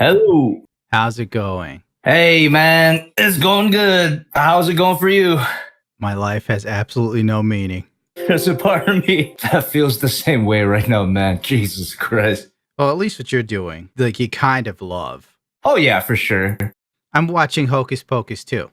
Hello. How's it going? Hey, man. It's going good. How's it going for you? My life has absolutely no meaning. There's a part of me that feels the same way right now, man. Jesus Christ. Well, at least what you're doing, like you kind of love. Oh, yeah, for sure. I'm watching Hocus Pocus too.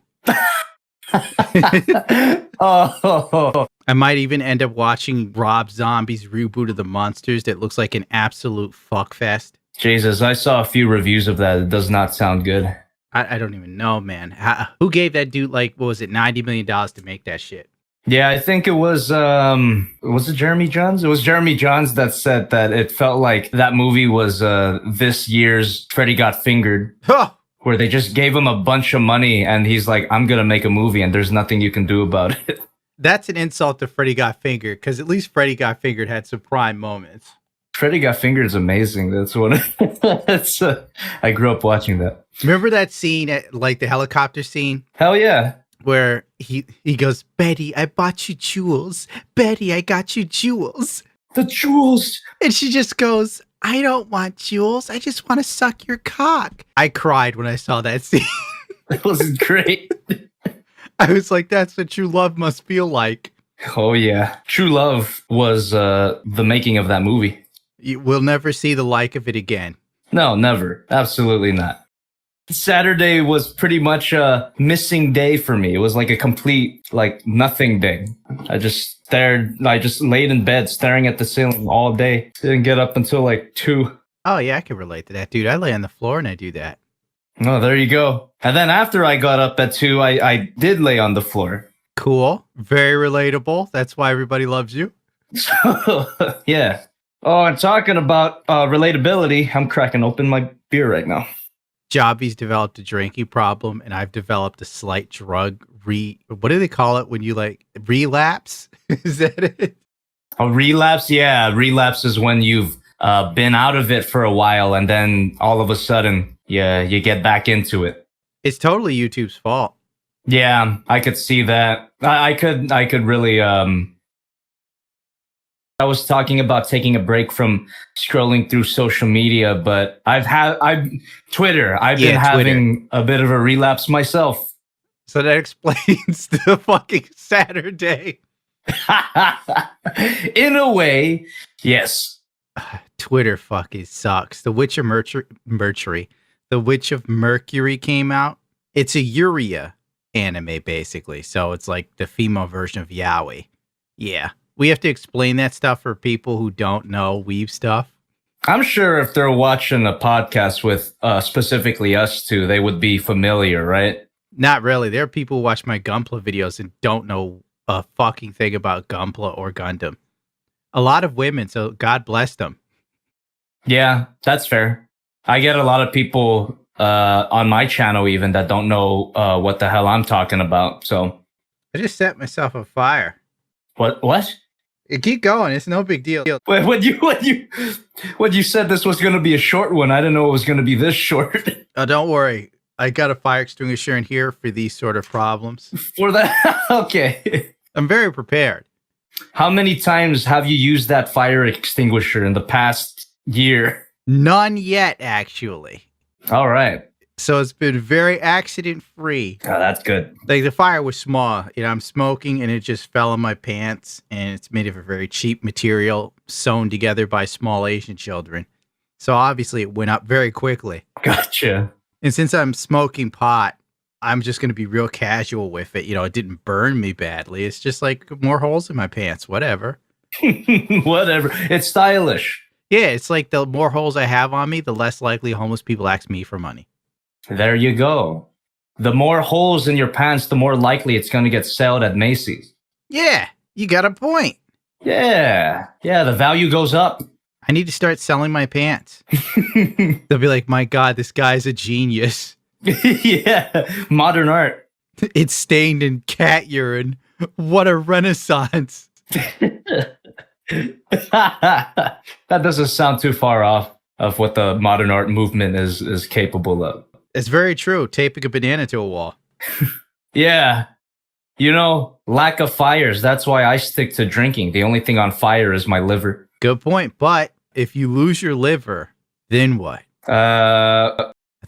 Oh, I might even end up watching Rob Zombie's reboot of The Monsters that looks like an absolute fuckfest. Jesus. I saw a few reviews of that. It does not sound good. I don't even know, man. Who gave that dude, like, what was it, $90 million to make that shit? Yeah, I think it was it Jeremy Johns? It was Jeremy Johns that said that it felt like that movie was this year's Freddy Got Fingered. Huh! Where they just gave him a bunch of money and he's like, I'm going to make a movie and there's nothing you can do about it. That's an insult to Freddy Got Fingered, because at least Freddy Got Fingered had some prime moments. Freddy Got Fingered is amazing. That's one. That's I grew up watching that. Remember that scene, like the helicopter scene? Hell yeah. Where he goes, Betty, I bought you jewels. Betty, I got you jewels. The jewels. And she just goes, I don't want jewels. I just want to suck your cock. I cried when I saw that scene. That was great. I was like, that's what true love must feel like. Oh, yeah. True Love was the making of that movie. We'll never see the like of it again. No, never. Absolutely not. Saturday was pretty much a missing day for me. It was like a complete, like, nothing day. I just laid in bed staring at the ceiling all day. Didn't get up until like 2. Oh, yeah, I can relate to that, dude. I lay on the floor and I do that. Oh, there you go. And then after I got up at 2, I did lay on the floor. Cool. Very relatable. That's why everybody loves you. So, yeah. Oh, and talking about relatability, I'm cracking open my beer right now. Jobby's developed a drinking problem, and I've developed a slight drug what do they call it when you like relapse? Is that it? A relapse? Yeah, relapse is when you've been out of it for a while, and then all of a sudden, you get back into it. It's totally YouTube's fault. Yeah, I could see that. I could really. I was talking about taking a break from scrolling through social media, but I've been having a bit of a relapse myself. So that explains the fucking Saturday. In a way, yes. Twitter fucking sucks. The Witch of Mercury. The Witch of Mercury came out. It's a Uria anime, basically. So it's like the female version of Yaoi. Yeah. We have to explain that stuff for people who don't know weeb stuff. I'm sure if they're watching a podcast with specifically us two, they would be familiar, right? Not really. There are people who watch my Gunpla videos and don't know a fucking thing about Gunpla or Gundam. A lot of women, so God bless them. Yeah, that's fair. I get a lot of people on my channel even that don't know what the hell I'm talking about. So I just set myself on fire. What? Keep going. It's no big deal. When you said this was going to be a short one, I didn't know it was going to be this short. Oh, don't worry. I got a fire extinguisher in here for these sort of problems. For that? Okay. I'm very prepared. How many times have you used that fire extinguisher in the past year? None yet, actually. All right. So it's been very accident-free. Oh, that's good. Like, the fire was small. You know, I'm smoking, and it just fell in my pants, and it's made of a very cheap material sewn together by small Asian children. So obviously, it went up very quickly. Gotcha. And since I'm smoking pot, I'm just going to be real casual with it. You know, it didn't burn me badly. It's just like more holes in my pants, whatever. Whatever. It's stylish. Yeah, it's like the more holes I have on me, the less likely homeless people ask me for money. There you go. The more holes in your pants, the more likely it's going to get sold at Macy's. Yeah, you got a point. Yeah, the value goes up. I need to start selling my pants. They'll be like, my God, this guy's a genius. Yeah, modern art. It's stained in cat urine. What a renaissance. That doesn't sound too far off of what the modern art movement is capable of. It's very true. Taping a banana to a wall. Yeah. You know, lack of fires. That's why I stick to drinking. The only thing on fire is my liver. Good point. But if you lose your liver, then what?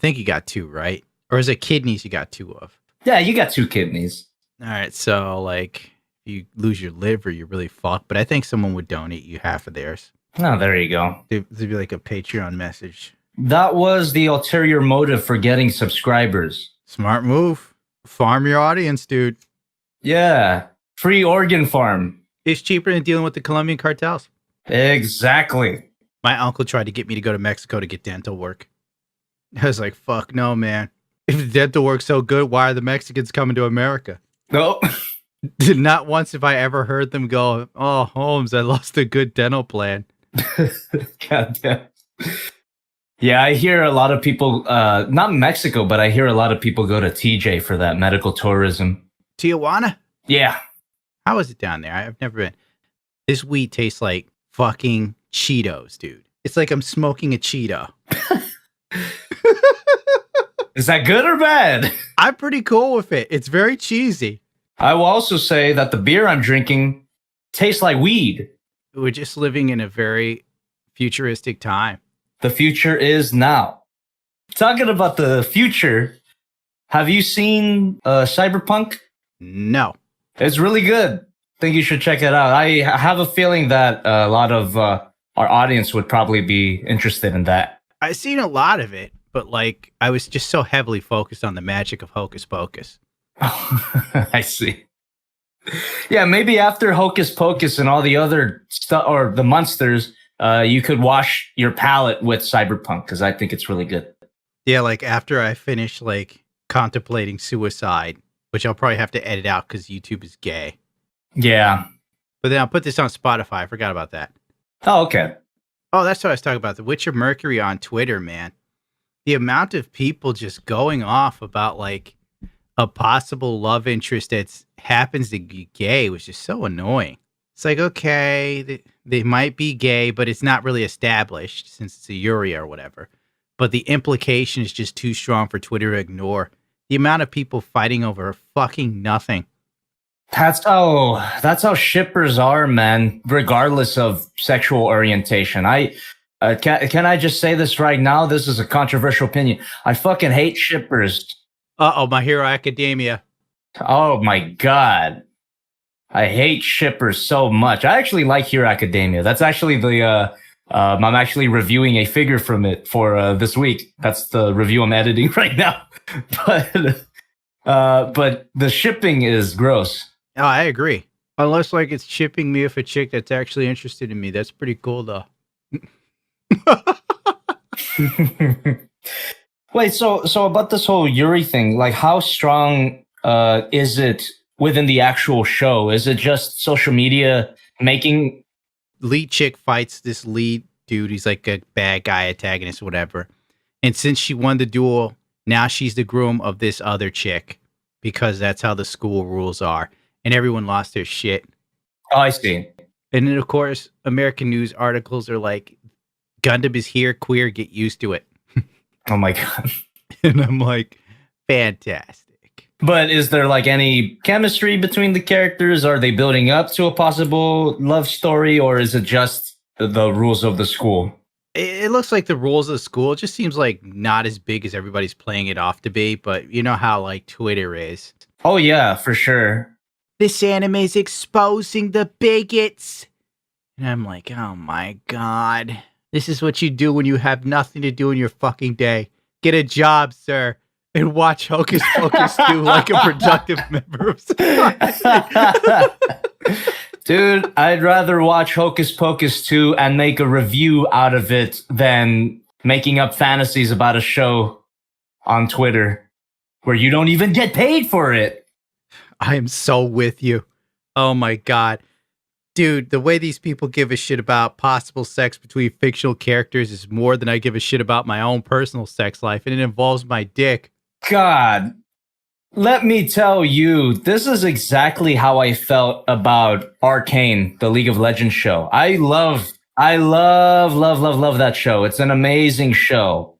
I think you got 2, right? Or is it kidneys you got 2 of? Yeah, you got 2 kidneys. All right, so like if you lose your liver, you're really fucked. But I think someone would donate you half of theirs. Oh, there you go. There'd be like a Patreon message. That was the ulterior motive for getting subscribers. Smart move. Farm your audience, dude. Yeah. Free organ farm. It's cheaper than dealing with the Colombian cartels. Exactly. My uncle tried to get me to go to Mexico to get dental work. I was like, fuck no, man. If the dental work's so good, why are the Mexicans coming to America? No. Not once have I ever heard them go, oh, Holmes, I lost a good dental plan. God damn. Yeah, I hear a lot of people, not Mexico, but I hear a lot of people go to TJ for that medical tourism. Tijuana? Yeah. How is it down there? I've never been. This weed tastes like fucking Cheetos, dude. It's like I'm smoking a Cheeto. Is that good or bad? I'm pretty cool with it. It's very cheesy. I will also say that the beer I'm drinking tastes like weed. We're just living in a very futuristic time. The future is now. Talking about the future, have you seen Cyberpunk? No. It's really good. I think you should check it out. I have a feeling that a lot of our audience would probably be interested in that. I've seen a lot of it, but like I was just so heavily focused on the magic of Hocus Pocus. I see. Yeah, maybe after Hocus Pocus and all the other stuff or the monsters, you could wash your palate with Cyberpunk because I think it's really good. Yeah, like after I finish like contemplating suicide, which I'll probably have to edit out because YouTube is gay. Yeah. But then I'll put this on Spotify. I forgot about that. Oh, okay. Oh, that's what I was talking about. The Witcher Mercury on Twitter, man. The amount of people just going off about like a possible love interest that happens to be gay was just so annoying. It's like, okay, they might be gay, but it's not really established since it's a Yuri or whatever. But the implication is just too strong for Twitter to ignore. The amount of people fighting over fucking nothing. That's how shippers are, man, regardless of sexual orientation. Can I just say this right now? This is a controversial opinion. I fucking hate shippers. Uh-oh, My Hero Academia. Oh my God. I hate shippers so much. I actually like Hero Academia. That's actually I'm actually reviewing a figure from it for this week. That's the review I'm editing right now. But the shipping is gross. Oh, I agree. Unless like it's shipping me with a chick that's actually interested in me. That's pretty cool though. Wait, so about this whole Yuri thing, like how strong is it within the actual show? Is it just social media making lead chick fights this lead dude? He's like a bad guy antagonist, whatever. And since she won the duel, now she's the groom of this other chick because that's how the school rules are. And everyone lost their shit. Oh, I see. And then, of course, American news articles are like, Gundam is here, queer, get used to it. Oh my God. And I'm like, fantastic. But is there like any chemistry between the characters? Are they building up to a possible love story, or is it just the rules of the school? It looks like the rules of the school. It just seems like not as big as everybody's playing it off to be, but you know how like Twitter is. Oh yeah, for sure. This anime is exposing the bigots. And I'm like, oh my God. This is what you do when you have nothing to do in your fucking day. Get a job, sir. And watch Hocus Pocus 2 like a productive member of society. Dude, I'd rather watch Hocus Pocus 2 and make a review out of it than making up fantasies about a show on Twitter where you don't even get paid for it. I am so with you. Oh my God. Dude, the way these people give a shit about possible sex between fictional characters is more than I give a shit about my own personal sex life, and it involves my dick. God, let me tell you, this is exactly how I felt about Arcane, the League of Legends show. I love that show. It's an amazing show.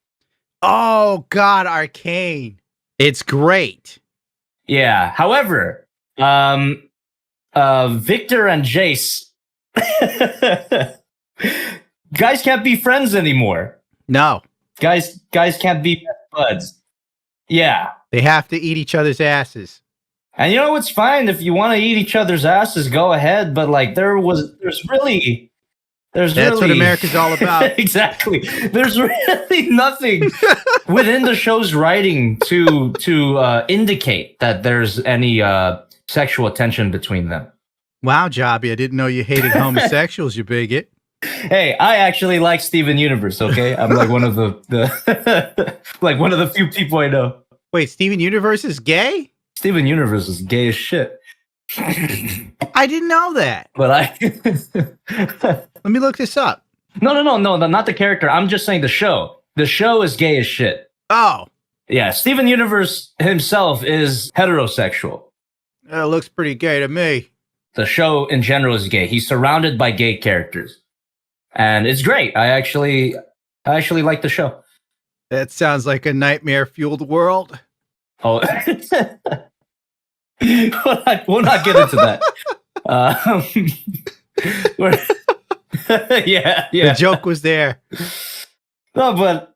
Oh God, Arcane. It's great. Yeah. However, Victor and Jace, guys can't be friends anymore. No. Guys can't be best buds. Yeah. They have to eat each other's asses. And you know what's fine if you want to eat each other's asses, go ahead. But like there's That's really what America's all about. exactly. There's really nothing within the show's writing to indicate that there's any sexual tension between them. Wow, Jobby, I didn't know you hated homosexuals, you bigot. Hey, I actually like Steven Universe. Okay, I'm like one of the like one of the few people I know. Wait, Steven Universe is gay? Steven Universe is gay as shit. I didn't know that. But Let me look this up. No, not the character. I'm just saying the show. The show is gay as shit. Oh. Yeah, Steven Universe himself is heterosexual. That looks pretty gay to me. The show in general is gay. He's surrounded by gay characters. And it's great. I actually like the show. That sounds like a nightmare-fueled world. Oh, we'll not get into that. Yeah. The joke was there. No, but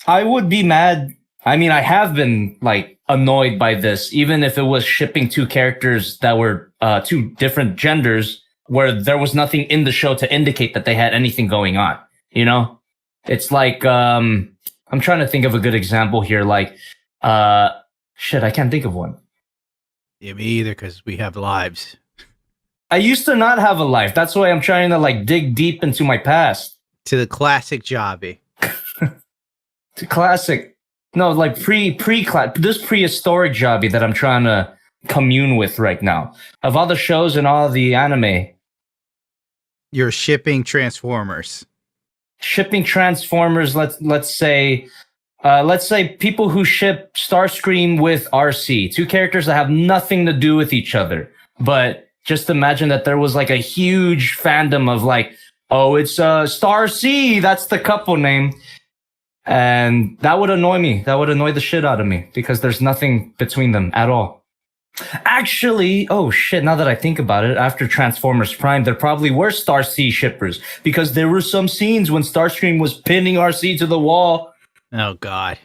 I would be mad. I mean, I have been like annoyed by this, even if it was shipping two characters that were two different genders, where there was nothing in the show to indicate that they had anything going on. You know, it's like I'm trying to think of a good example here. Like, shit, I can't think of one. Yeah, me either, because we have lives. I used to not have a life. That's why I'm trying to like dig deep into my past. To the classic Jobby. To classic. No, like this prehistoric Jobby that I'm trying to commune with right now. Of all the shows and all the anime. You're shipping Transformers. Shipping Transformers, let's say people who ship Starscream with RC. Two characters that have nothing to do with each other. But just imagine that there was like a huge fandom of like, oh, it's Star C, that's the couple name. And that would annoy me. That would annoy the shit out of me because there's nothing between them at all. Actually, oh shit, now that I think about it, after Transformers Prime, there probably were Star C shippers because there were some scenes when Starscream was pinning RC to the wall. Oh God.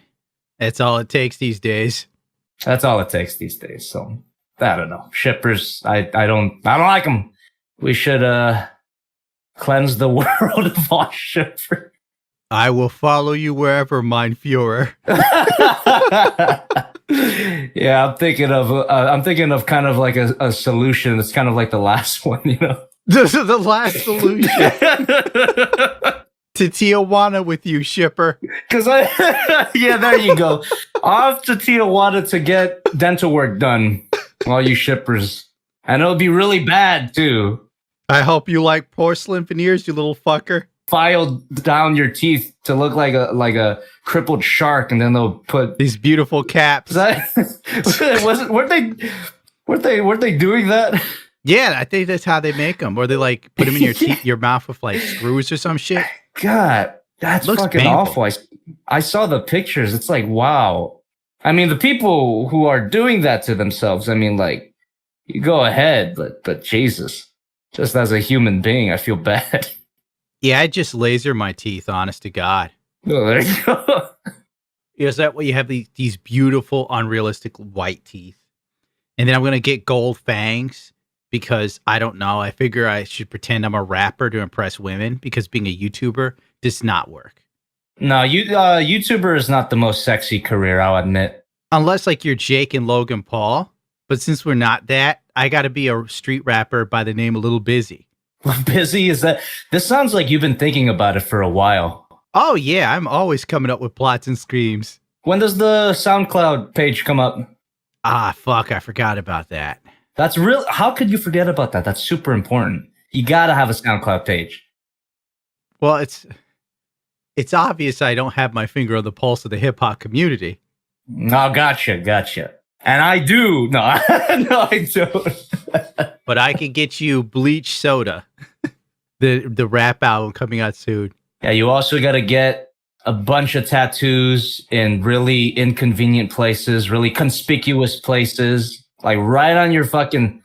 That's all it takes these days. That's all it takes these days. So I don't know. Shippers, I don't like them. We should cleanse the world of all shippers. I will follow you wherever, mein Führer. Yeah, I'm thinking of kind of like a solution. It's kind of like the last one, you know. This is the last solution. To Tijuana with you, shipper. Because yeah, there you go. Off to Tijuana to get dental work done. All you shippers, and it'll be really bad too. I hope you like porcelain veneers, you little fucker. File down your teeth to look like a crippled shark, and then they'll put these beautiful caps. Weren't they doing that? Yeah, I think that's how they make them, or they like put them in your teeth, your mouth with like screws or some shit. God, that's fucking painful. Awful. I saw the pictures. It's like, wow. I mean, the people who are doing that to themselves. I mean, like, you go ahead, but Jesus, just as a human being, I feel bad. Yeah, I just laser my teeth, honest to God. Oh, there you go. Is that why you have these beautiful, unrealistic white teeth? And then I'm going to get gold fangs because, I don't know, I figure I should pretend I'm a rapper to impress women because being a YouTuber does not work. No, YouTuber is not the most sexy career, I'll admit. Unless like you're Jake and Logan Paul. But since we're not that, I got to be a street rapper by the name of Little Busy. Busy? Is that? This sounds like you've been thinking about it for a while. Oh yeah, I'm always coming up with plots and screams. When does the SoundCloud page come up? Ah, fuck, I forgot about that. That's real. How could you forget about that? That's super important. You gotta have a SoundCloud page. Well, it's obvious I don't have my finger on the pulse of the hip hop community. No, gotcha. And I do. No, no, I don't. But I can get you Bleach Soda, the rap album coming out soon. Yeah, you also got to get a bunch of tattoos in really inconvenient places, really conspicuous places, like right on your fucking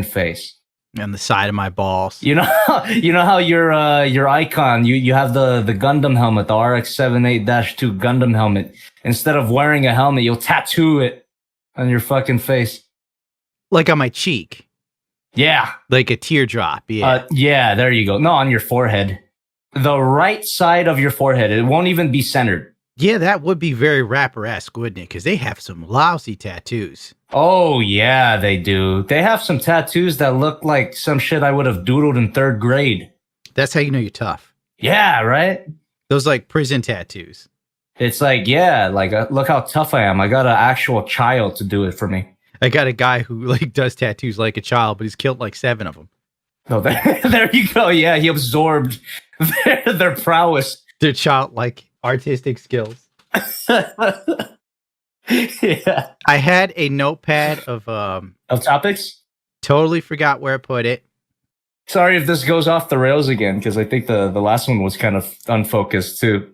face. On the side of my balls. You know how your icon, you have the Gundam helmet, the RX-78-2 Gundam helmet. Instead of wearing a helmet, you'll tattoo it on your fucking face. Like on my cheek. Yeah. Like a teardrop. Yeah. Yeah, there you go. No, on your forehead. The right side of your forehead. It won't even be centered. Yeah, that would be very rapper-esque, wouldn't it? Because they have some lousy tattoos. Oh, yeah, they do. They have some tattoos that look like some shit I would have doodled in 3rd grade. That's how you know you're tough. Yeah, right? Those like prison tattoos. It's like, yeah, like, look how tough I am. I got an actual child to do it for me. I got a guy who like does tattoos like a child, but he's killed like 7 of them. Oh, there you go. Yeah, he absorbed their prowess. Their childlike artistic skills. Yeah. I had a notepad of topics. Totally forgot where I put it. Sorry if this goes off the rails again, because I think the last one was kind of unfocused too.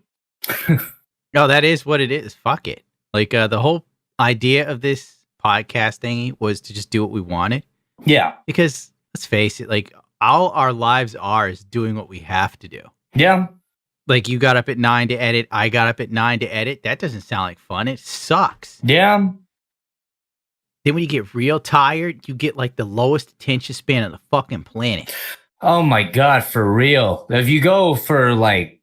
No, that is what it is. Fuck it. Like the whole idea of this podcast thingy was to just do what we wanted. Yeah. Because let's face it, like all our lives are is doing what we have to do. Yeah. Like you got up at 9 to edit. I got up at 9 to edit. That doesn't sound like fun. It sucks. Yeah. Then when you get real tired, you get like the lowest attention span on the fucking planet. Oh my God, for real. If you go for like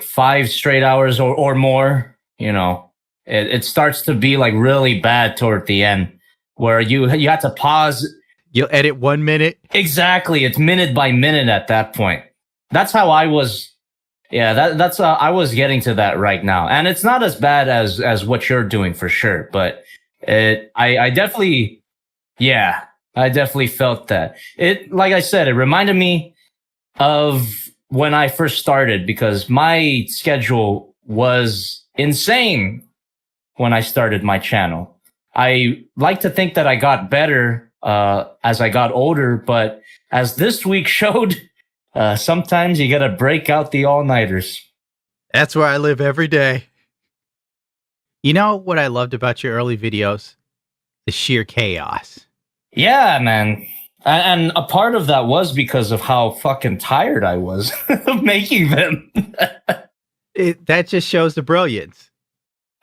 5 straight hours or more, you know, it starts to be like really bad toward the end where you have to pause. You'll edit 1 minute. Exactly. It's minute by minute at that point. That's how I was. Yeah, that's I was getting to that right now. And it's not as bad as what you're doing for sure, but I definitely felt that. It, like I said, it reminded me of when I first started because my schedule was insane when I started my channel. I like to think that I got better as I got older, but as this week showed, sometimes you gotta break out the all-nighters. That's where I live every day. You know what I loved about your early videos? The sheer chaos. Yeah, man. And a part of that was because of how fucking tired I was of making them. That just shows the brilliance.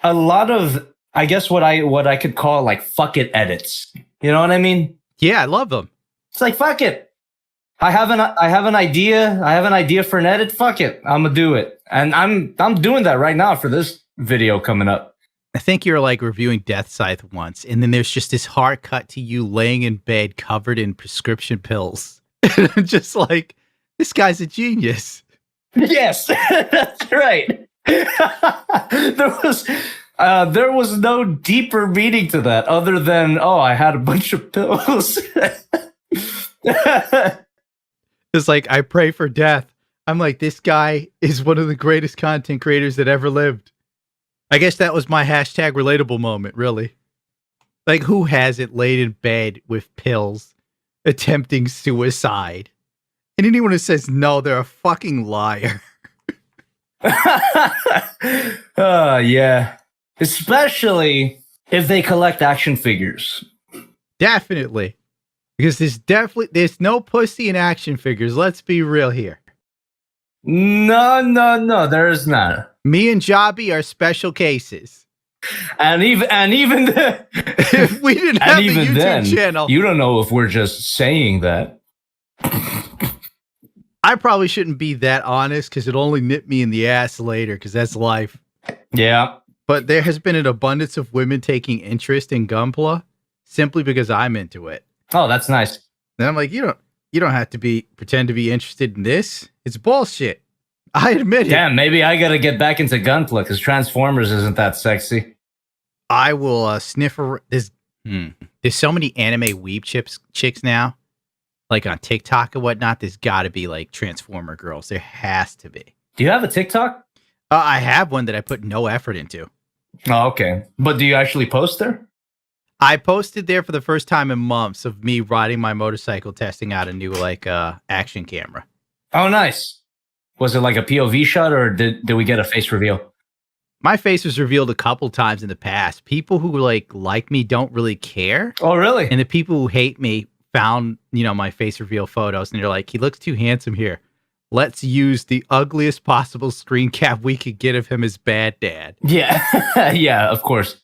A lot of, I guess what I could call like fuck it edits. You know what I mean? Yeah, I love them. It's like fuck it. I have an idea. I have an idea for an edit. Fuck it. I'm gonna do it. And I'm doing that right now for this video coming up. I think you were like reviewing Death Scythe once, and then there's just this hard cut to you laying in bed covered in prescription pills. Just like, this guy's a genius. Yes, that's right. There was no deeper meaning to that other than, oh, I had a bunch of pills. It's like, I pray for death. I'm like, this guy is one of the greatest content creators that ever lived. I guess that was my hashtag relatable moment, really. Like, who hasn't laid in bed with pills attempting suicide? And anyone who says no, they're a fucking liar. Yeah. Especially if they collect action figures. Definitely. Because there's no pussy in action figures. Let's be real here. No, there is not. Me and Jobby are special cases. And even if we didn't have the YouTube channel, you don't know if we're just saying that. I probably shouldn't be that honest because it'll only nip me in the ass later because that's life. Yeah. But there has been an abundance of women taking interest in Gunpla simply because I'm into it. Oh, that's nice. And I'm like, you don't have to pretend to be interested in this. It's bullshit. I admit it. Damn, maybe I gotta get back into Gunpla because Transformers isn't that sexy. I will sniff there's so many anime weeb chicks now, like on TikTok and whatnot. There's got to be like Transformer girls. There has to be. Do you have a TikTok? I have one that I put no effort into. Oh, okay. But do you actually post there? I posted there for the first time in months of me riding my motorcycle, testing out a new like action camera. Oh, nice. Was it like a POV shot or did we get a face reveal? My face was revealed a couple times in the past. People who like me don't really care. Oh, really? And the people who hate me found, my face reveal photos, and you're like, he looks too handsome here. Let's use the ugliest possible screen cap we could get of him as bad dad. Yeah. Yeah, of course.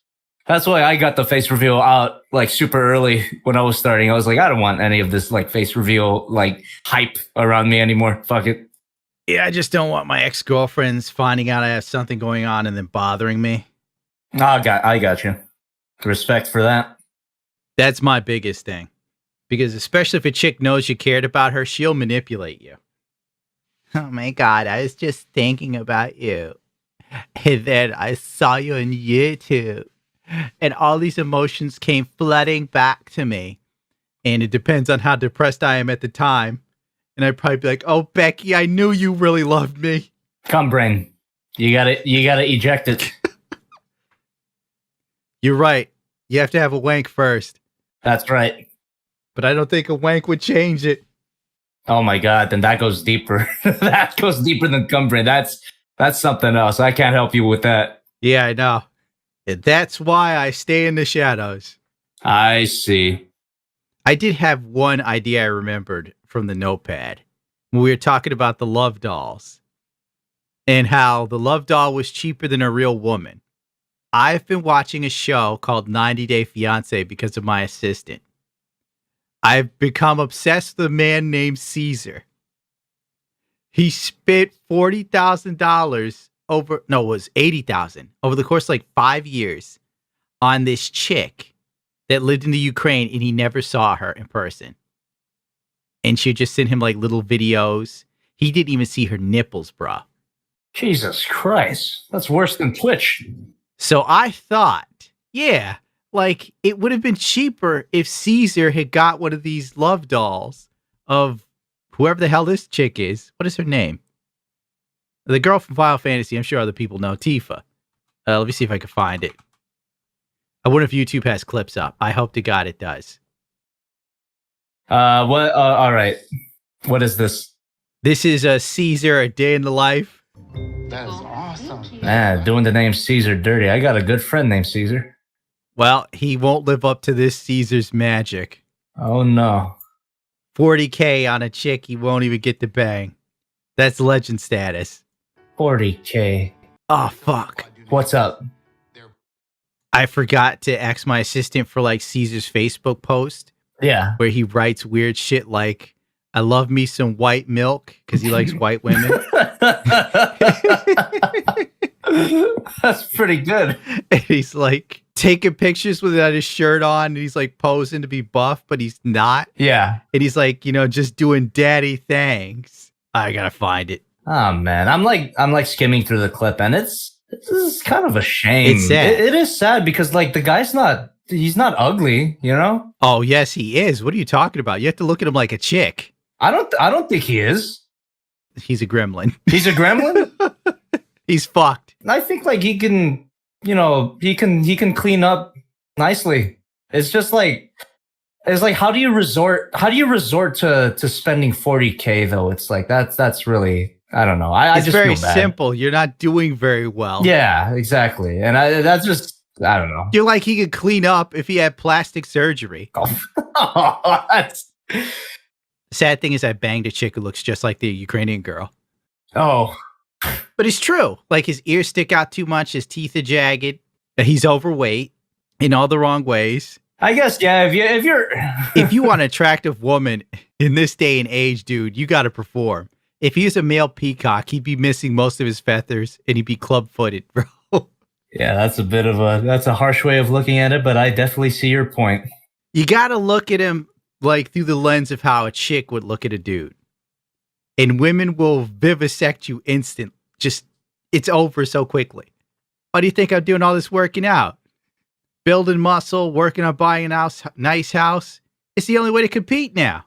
That's why I got the face reveal out like super early when I was starting. I was like, I don't want any of this like face reveal like hype around me anymore. Fuck it. Yeah, I just don't want my ex-girlfriends finding out I have something going on and then bothering me. I got you. Respect for that. That's my biggest thing. Because especially if a chick knows you cared about her, she'll manipulate you. Oh my God, I was just thinking about you. And then I saw you on YouTube. And all these emotions came flooding back to me. And it depends on how depressed I am at the time. And I'd probably be like, oh, Becky, I knew you really loved me. Come, brain. You gotta eject it. You're right. You have to have a wank first. That's right. But I don't think a wank would change it. Oh my God, then that goes deeper. That goes deeper than cum brain. That's something else. I can't help you with that. Yeah, I know. And that's why I stay in the shadows. I see. I did have one idea I remembered from the notepad when we were talking about the love dolls and how the love doll was cheaper than a real woman. I've been watching a show called 90 Day Fiancé because of my assistant. I've become obsessed with a man named Caesar. He spent $40,000 it was $80,000 over the course of like 5 years on this chick that lived in the Ukraine, and he never saw her in person. And she just sent him like little videos. He didn't even see her nipples, bro. Jesus Christ. That's worse than Twitch. So I thought, yeah, like it would have been cheaper if Caesar had got one of these love dolls of whoever the hell this chick is. What is her name? The girl from Final Fantasy. I'm sure other people know. Tifa. Let me see if I can find it. I wonder if YouTube has clips up. I hope to God it does. What? All right. What is this? This is a Caesar, a day in the life. That is awesome. Doing the name Caesar dirty. I got a good friend named Caesar. Well, he won't live up to this Caesar's magic. Oh no. 40K on a chick he won't even get to bang. That's legend status. 40K. Oh, fuck. What's up? I forgot to ask my assistant for like Caesar's Facebook post. Yeah. Where he writes weird shit like, I love me some white milk because he likes white women. That's pretty good. And he's like taking pictures without his shirt on. And he's like posing to be buff, but he's not. Yeah. And he's like, just doing daddy things. I gotta find it. Oh man. I'm like skimming through the clip, and it's kind of a shame. It's sad. It is sad because like the guy's he's not ugly, you know? Oh yes, he is. What are you talking about? You have to look at him like a chick. I don't think he is. He's a gremlin. He's a gremlin? He's fucked. I think like he can, he can clean up nicely. It's just like how do you resort to spending 40K though? It's like that's really, I don't know. I it's just very feel bad. simple. You're not doing very well. Yeah, exactly. And that's just, I don't know. You're like he could clean up if he had plastic surgery. Oh, that's... Sad thing is I banged a chick who looks just like the Ukrainian girl. Oh. But it's true. Like his ears stick out too much. His teeth are jagged. He's overweight in all the wrong ways. I guess, yeah, if you're... If you want an attractive woman in this day and age, dude, you got to perform. If he was a male peacock, he'd be missing most of his feathers and he'd be club-footed, bro. Yeah, that's a harsh way of looking at it, but I definitely see your point. You got to look at him like through the lens of how a chick would look at a dude. And women will vivisect you instant. Just, it's over so quickly. Why do you think I'm doing all this working out? Building muscle, working on buying a nice house. It's the only way to compete now.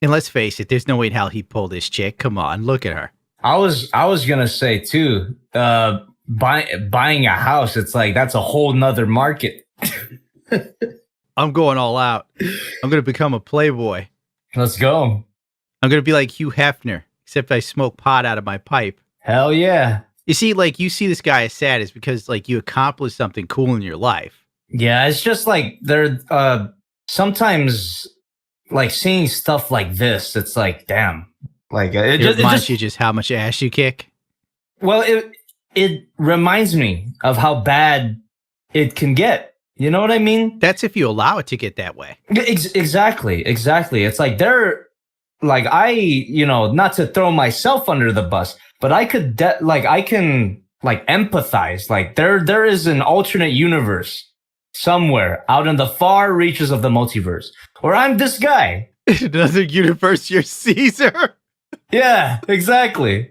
And let's face it, there's no way in hell he'd pull this chick. Come on, look at her. I was gonna say too, buying a house, it's like that's a whole nother market. I'm going all out. I'm gonna become a playboy. Let's go. I'm gonna be like Hugh Hefner, except I smoke pot out of my pipe. Hell yeah. You see, like you see this guy as sad is because like you accomplished something cool in your life. Yeah, it's just like they're sometimes like seeing stuff like this, it's like, damn. Like It reminds you just how much ass you kick. well, it reminds me of how bad it can get. You know what I mean? That's if you allow it to get that way. Exactly. It's like not to throw myself under the bus, but I can empathize. Like there is an alternate universe somewhere out in the far reaches of the multiverse where I'm this guy. Another universe, you're Caesar. Yeah, exactly.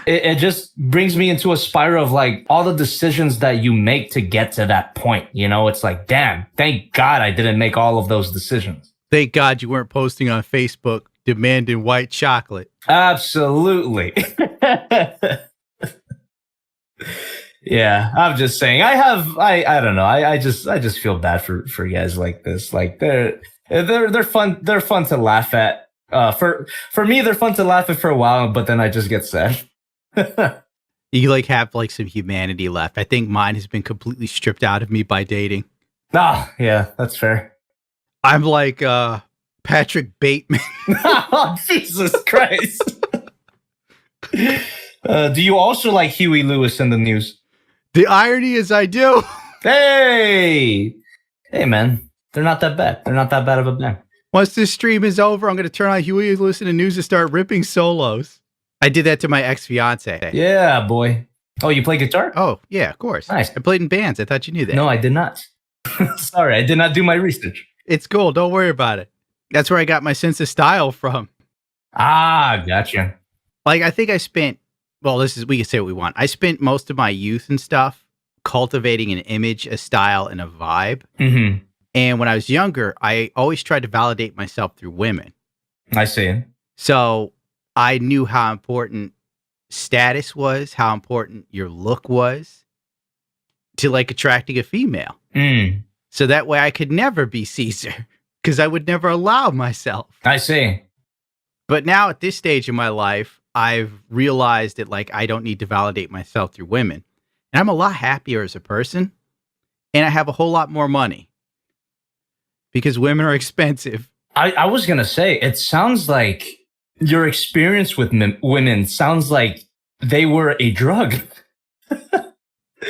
It just brings me into a spiral of like all the decisions that you make to get to that point. You know, it's like, damn, thank God I didn't make all of those decisions. Thank God you weren't posting on Facebook demanding white chocolate. Absolutely. Yeah, I'm just saying. I don't know. I just feel bad for guys like this. Like they're fun. They're fun to laugh at. For me, they're fun to laugh at for a while, but then I just get sad. You like have like some humanity left. I think mine has been completely stripped out of me by dating. Ah, yeah, that's fair. I'm like Patrick Bateman. Oh, Jesus Christ. Do you also like Huey Lewis in the news? The irony is I do. Hey, man, they're not that bad. They're not that bad of a band. Once this stream is over, I'm going to turn on Huey Lewis in the news and start ripping solos. I did that to my ex-fiance. Yeah, boy. Oh, you play guitar? Oh, yeah, of course. Nice. I played in bands. I thought you knew that. No, I did not. Sorry, I did not do my research. It's cool. Don't worry about it. That's where I got my sense of style from. Ah, gotcha. Like, I think I spent, well, we can say what we want. I spent most of my youth and stuff cultivating an image, a style, and a vibe. Mm-hmm. And when I was younger, I always tried to validate myself through women. I see. So I knew how important status was, how important your look was to like attracting a female. Mm. So that way I could never be Caesar because I would never allow myself. I see. But now at this stage in my life, I've realized that like I don't need to validate myself through women. And I'm a lot happier as a person. And I have a whole lot more money because women are expensive. I was going to say, it sounds like your experience with women sounds like they were a drug.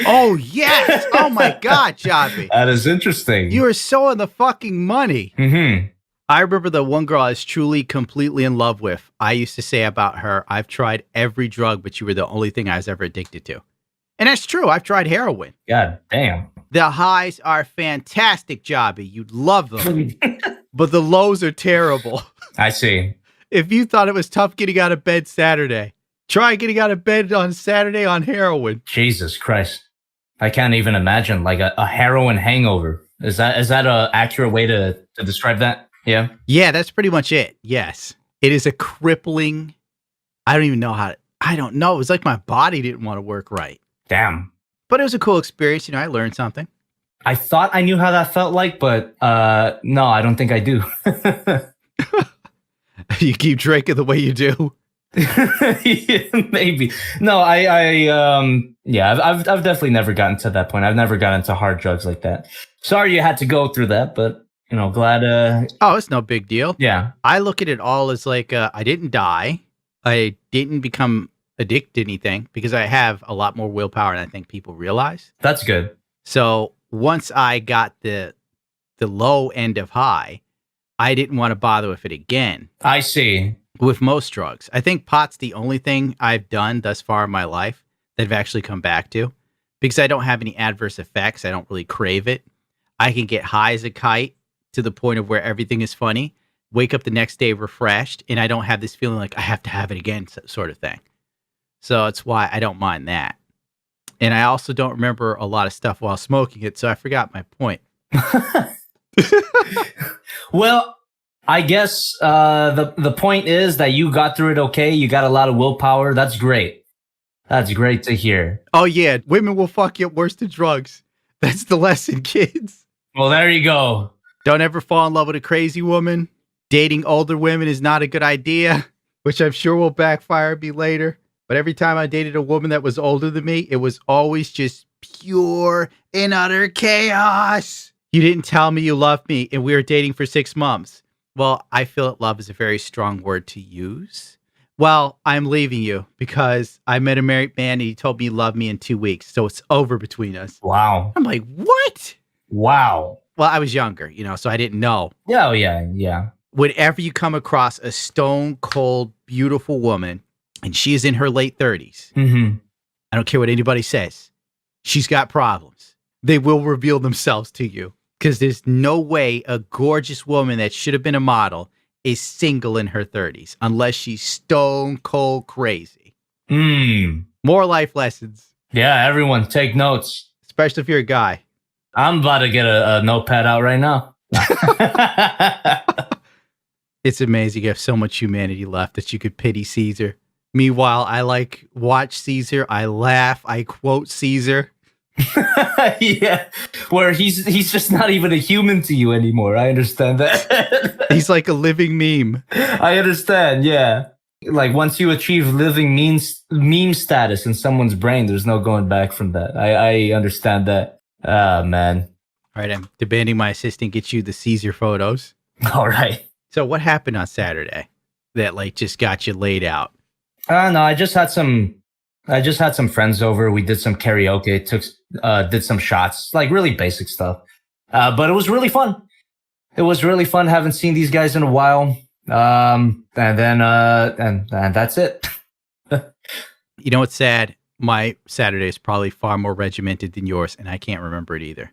Oh, yes. Oh, my God, Javi. That is interesting. You are so on the fucking money. Mm-hmm. I remember the one girl I was truly, completely in love with. I used to say about her, I've tried every drug, but you were the only thing I was ever addicted to. And that's true. I've tried heroin. God damn. The highs are fantastic, Javi. You'd love them. But the lows are terrible. I see. If you thought it was tough getting out of bed Saturday, try getting out of bed on Saturday on heroin. Jesus Christ. I can't even imagine like a heroin hangover. Is that a accurate way to describe that? Yeah. Yeah, that's pretty much it. Yes. It is a crippling. I don't even know I don't know. It was like my body didn't want to work right. Damn. But it was a cool experience. You know, I learned something. I thought I knew how that felt like, but no, I don't think I do. You keep drinking the way you do. Yeah, maybe. No, I've definitely never gotten to that point. I've never gotten into hard drugs like that. Sorry you had to go through that, but you know, glad. Oh, it's no big deal. Yeah. I look at it all as like I didn't die. I didn't become addicted to anything because I have a lot more willpower than I think people realize. That's good. So once I got the low end of high, I didn't want to bother with it again. I see. With most drugs. I think pot's the only thing I've done thus far in my life that I've actually come back to because I don't have any adverse effects. I don't really crave it. I can get high as a kite to the point of where everything is funny, wake up the next day refreshed, and I don't have this feeling like I have to have it again sort of thing. So it's why I don't mind that. And I also don't remember a lot of stuff while smoking it, so I forgot my point. Well, I guess the point is that you got through it okay. You got a lot of willpower. That's great. That's great to hear. Oh, yeah. Women will fuck you up worse than drugs. That's the lesson, kids. Well, there you go. Don't ever fall in love with a crazy woman. Dating older women is not a good idea, which I'm sure will backfire me later. But every time I dated a woman that was older than me, it was always just pure and utter chaos. You didn't tell me you loved me, and we were dating for 6 months. Well, I feel that love is a very strong word to use. Well, I'm leaving you because I met a married man and he told me he loved me in 2 weeks. So it's over between us. Wow. I'm like, what? Wow. Well, I was younger, so I didn't know. Yeah, oh, yeah. Whenever you come across a stone cold, beautiful woman and she is in her late 30s, Mm-hmm. I don't care what anybody says. She's got problems. They will reveal themselves to you because there's no way a gorgeous woman that should have been a model is single in her 30s unless she's stone cold crazy. More life lessons. Yeah, everyone take notes. Especially if you're a guy. I'm about to get a notepad out right now. It's amazing you have so much humanity left that you could pity Caesar. Meanwhile, I watch Caesar, I laugh, I quote Caesar. Yeah, where he's just not even a human to you anymore. I understand that. He's like a living meme. I understand, yeah. Like once you achieve living meme status in someone's brain, there's no going back from that. I understand that. Ah, man. All right, I'm demanding my assistant get you the Caesar photos. All right. So what happened on Saturday that just got you laid out? No, I just had some friends over. We did some karaoke, did some shots, like really basic stuff. But it was really fun. It was really fun. Haven't seen these guys in a while. And that's it. You know what's sad? My Saturday is probably far more regimented than yours, and I can't remember it either.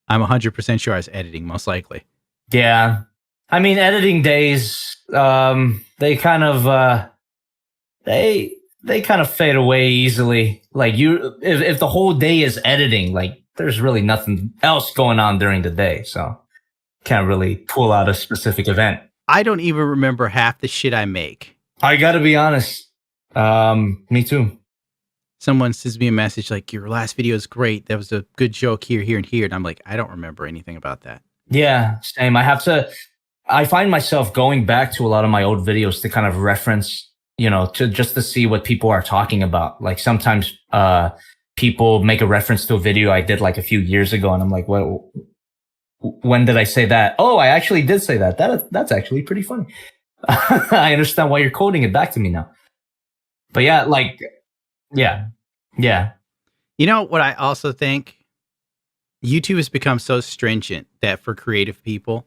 I'm 100% sure I was editing, most likely. Yeah. I mean, editing days, they kind of, they kind of fade away easily. Like if the whole day is editing, like there's really nothing else going on during the day. So can't really pull out a specific event. I don't even remember half the shit I make. I gotta be honest. Me too. Someone sends me a message like, your last video is great. That was a good joke here, here, and here. And I'm like, I don't remember anything about that. Yeah, same. I find myself going back to a lot of my old videos to kind of reference, to see what people are talking about. Like sometimes, people make a reference to a video I did like a few years ago. And I'm like, when did I say that? Oh, I actually did say that. That's actually pretty funny. I understand why you're quoting it back to me now. But yeah, yeah. You know what I also think? YouTube has become so stringent that for creative people,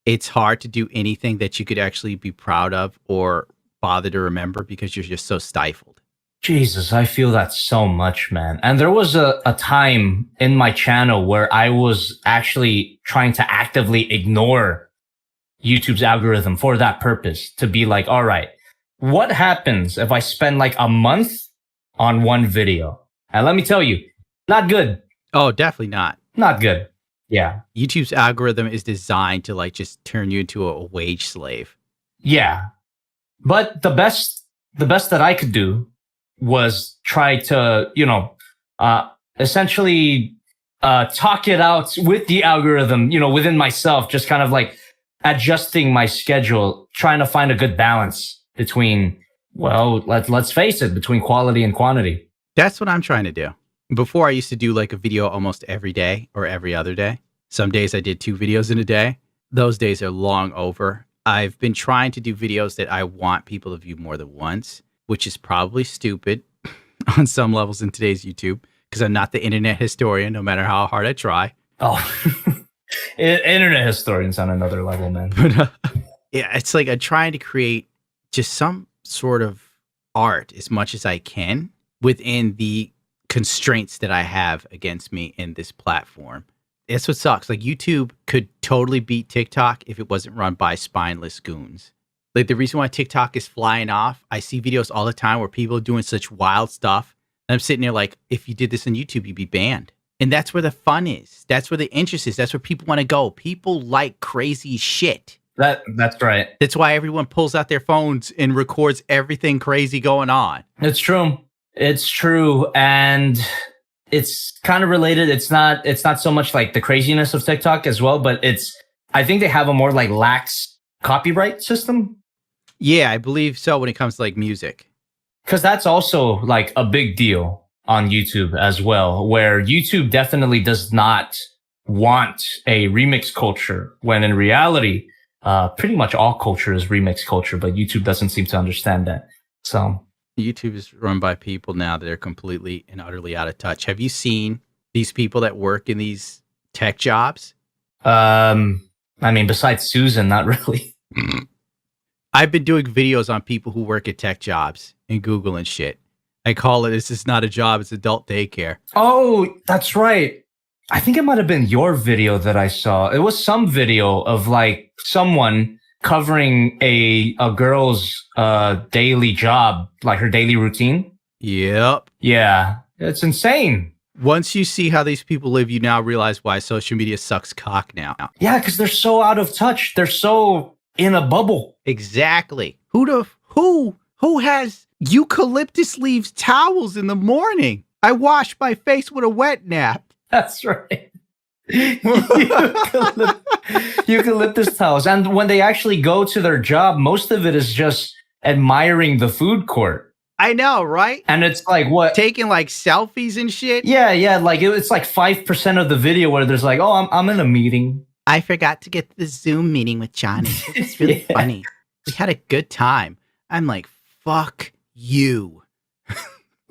it's hard to do anything that you could actually be proud of or bother to remember because you're just so stifled. Jesus, I feel that so much, man. And there was a time in my channel where I was actually trying to actively ignore YouTube's algorithm for that purpose, to be like, all right, what happens if I spend like a month on one video? And let me tell you, not good. Oh, definitely not. Not good. Yeah. YouTube's algorithm is designed to just turn you into a wage slave. Yeah. But the best that I could do was try to, essentially, talk it out with the algorithm, within myself, just kind of like adjusting my schedule, trying to find a good balance between, let's face it, between quality and quantity. That's what I'm trying to do. Before I used to do like a video almost every day or every other day. Some days I did 2 videos in a day. Those days are long over. I've been trying to do videos that I want people to view more than once, which is probably stupid on some levels in today's YouTube because I'm not the internet historian, no matter how hard I try. Oh, internet historians on another level, man. But yeah, it's like I'm trying to create just some sort of art as much as I can within the constraints that I have against me in this platform. That's what sucks. Like YouTube could totally beat TikTok if it wasn't run by spineless goons. Like the reason why TikTok is flying off, I see videos all the time where people are doing such wild stuff. And I'm sitting there like, if you did this on YouTube, you'd be banned. And that's where the fun is. That's where the interest is. That's where people want to go. People like crazy shit. That's right. That's why everyone pulls out their phones and records everything crazy going on. It's true. It's true. And it's kind of related. It's not so much like the craziness of TikTok as well, but I think they have a more like lax copyright system. Yeah, I believe so when it comes to like music. Because that's also like a big deal on YouTube as well, where YouTube definitely does not want a remix culture when in reality, pretty much all culture is remix culture, but YouTube doesn't seem to understand that. So YouTube is run by people now that are completely and utterly out of touch. Have you seen these people that work in these tech jobs? I mean, besides Susan, not really. I've been doing videos on people who work at tech jobs in Google and shit. I call it, this is not a job, it's adult daycare. Oh, that's right. I think it might have been your video that I saw. It was some video of like someone covering a girl's daily job, like her daily routine. Yep. Yeah, it's insane. Once you see how these people live, you now realize why social media sucks cock now. Yeah, because they're so out of touch. They're so in a bubble. Exactly. Who has eucalyptus leaves towels in the morning? I wash my face with a wet nap. That's right. Eucalyptus towels. And when they actually go to their job, most of it is just admiring the food court. I know, right? And it's like, what? Taking like selfies and shit. Yeah. Like it's like 5% of the video where there's like, oh, I'm in a meeting. I forgot to get the Zoom meeting with Johnny. It's really funny. We had a good time. I'm like, fuck you.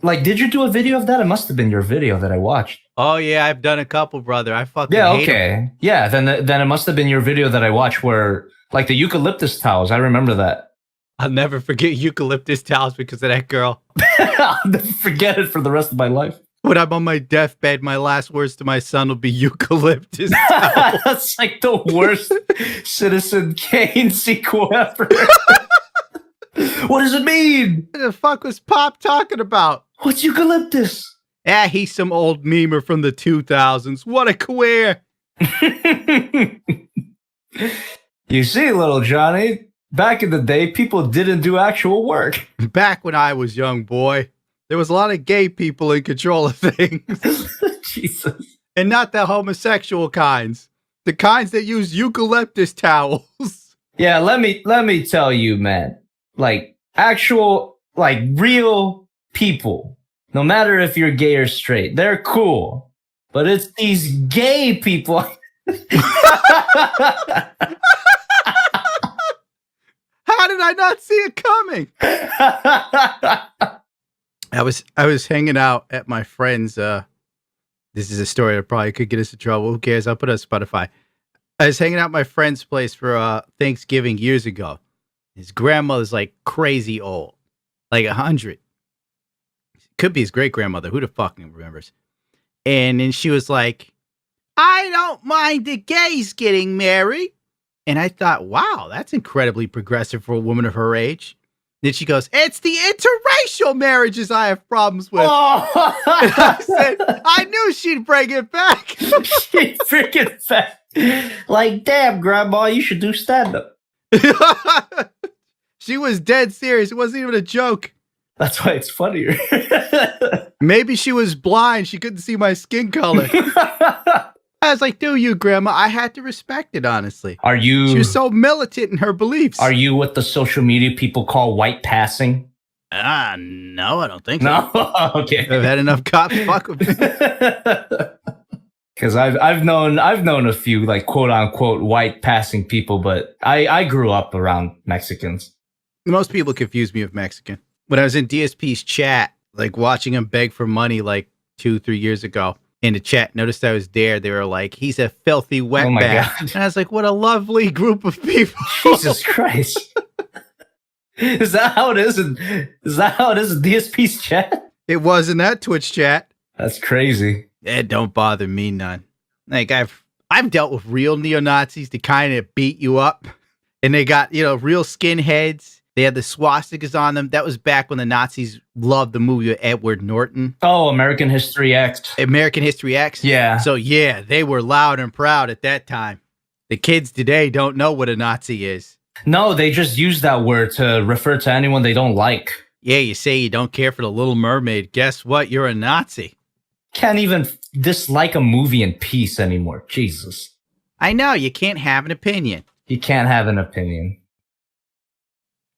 Like, did you do a video of that? It must have been your video that I watched. Oh yeah, I've done a couple, brother. I fucking hate okay. 'em. Yeah, then it must have been your video that I watched where, like, the eucalyptus towels. I remember that. I'll never forget eucalyptus towels because of that girl. I'll never forget it for the rest of my life. When I'm on my deathbed, my last words to my son will be eucalyptus towels. That's like the worst Citizen Kane sequel ever. What does it mean? What the fuck was Pop talking about? What's eucalyptus? He's some old memer from the 2000s. What a queer. You see, little Johnny, back in the day, people didn't do actual work. Back when I was young, boy, there was a lot of gay people in control of things. Jesus. And not the homosexual kinds. The kinds that use eucalyptus towels. Yeah, let me tell you, man. Like, actual, like, real people, no matter if you're gay or straight, they're cool. But it's these gay people. How did I not see it coming? I was hanging out at my friend's, this is a story that probably could get us in trouble. Who cares? I'll put it on Spotify. I was hanging out at my friend's place for Thanksgiving years ago. His grandmother's like crazy old, like 100. Could be his great grandmother. Who the fuck remembers? And then she was like, I don't mind the gays getting married. And I thought, wow, that's incredibly progressive for a woman of her age. Then she goes, it's the interracial marriages I have problems with. Oh. And I said, I knew she'd bring it back. She freaking fat. Like, damn, Grandma, you should do stand-up. She was dead serious. It wasn't even a joke. That's why it's funnier. Maybe she was blind. She couldn't see my skin color. I was like, do you, Grandma? I had to respect it, honestly. She was so militant in her beliefs. Are you what the social media people call white passing? No, I don't think No? so. Okay. I've had enough cops fuck with me. Because I've known a few, like, quote unquote white passing people, but I grew up around Mexicans. Most people confuse me with Mexican. When I was in DSP's chat, like watching him beg for money like 2-3 years ago, in the chat, noticed I was there. They were like, he's a filthy wetback. God. And I was like, what a lovely group of people. Jesus Christ. Is that how it is? Is that how it is in DSP's chat? It was in that Twitch chat. That's crazy. It don't bother me none. Like I've dealt with real neo-Nazis, the kind that beat you up. And they got, real skinheads. They had the swastikas on them. That was back when the Nazis loved the movie with Edward Norton. Oh, American History X. American History X? Yeah. So, yeah, they were loud and proud at that time. The kids today don't know what a Nazi is. No, they just use that word to refer to anyone they don't like. Yeah, you say you don't care for the Little Mermaid. Guess what? You're a Nazi. Can't even dislike a movie in peace anymore. Jesus. I know, you can't have an opinion. You can't have an opinion.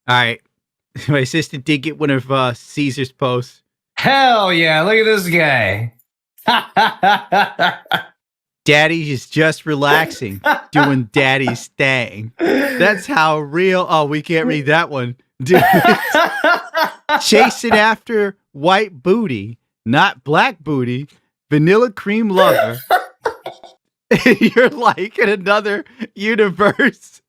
All right. My assistant did get one of Caesar's posts. Hell yeah, look at this guy. Daddy is just relaxing, doing daddy's thing. That's how real. Oh, we can't read that one. Dude, chasing after white booty, not black booty, vanilla cream lover. You're like in another universe.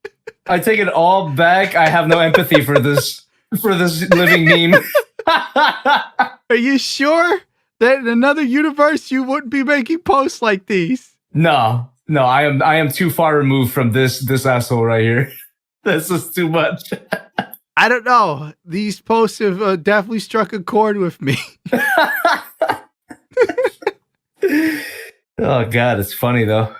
I take it all back. I have no empathy for this living meme. Are you sure that in another universe you wouldn't be making posts like these? No, I am too far removed from this asshole right here. This is too much. I don't know. These posts have definitely struck a chord with me. Oh God, it's funny though.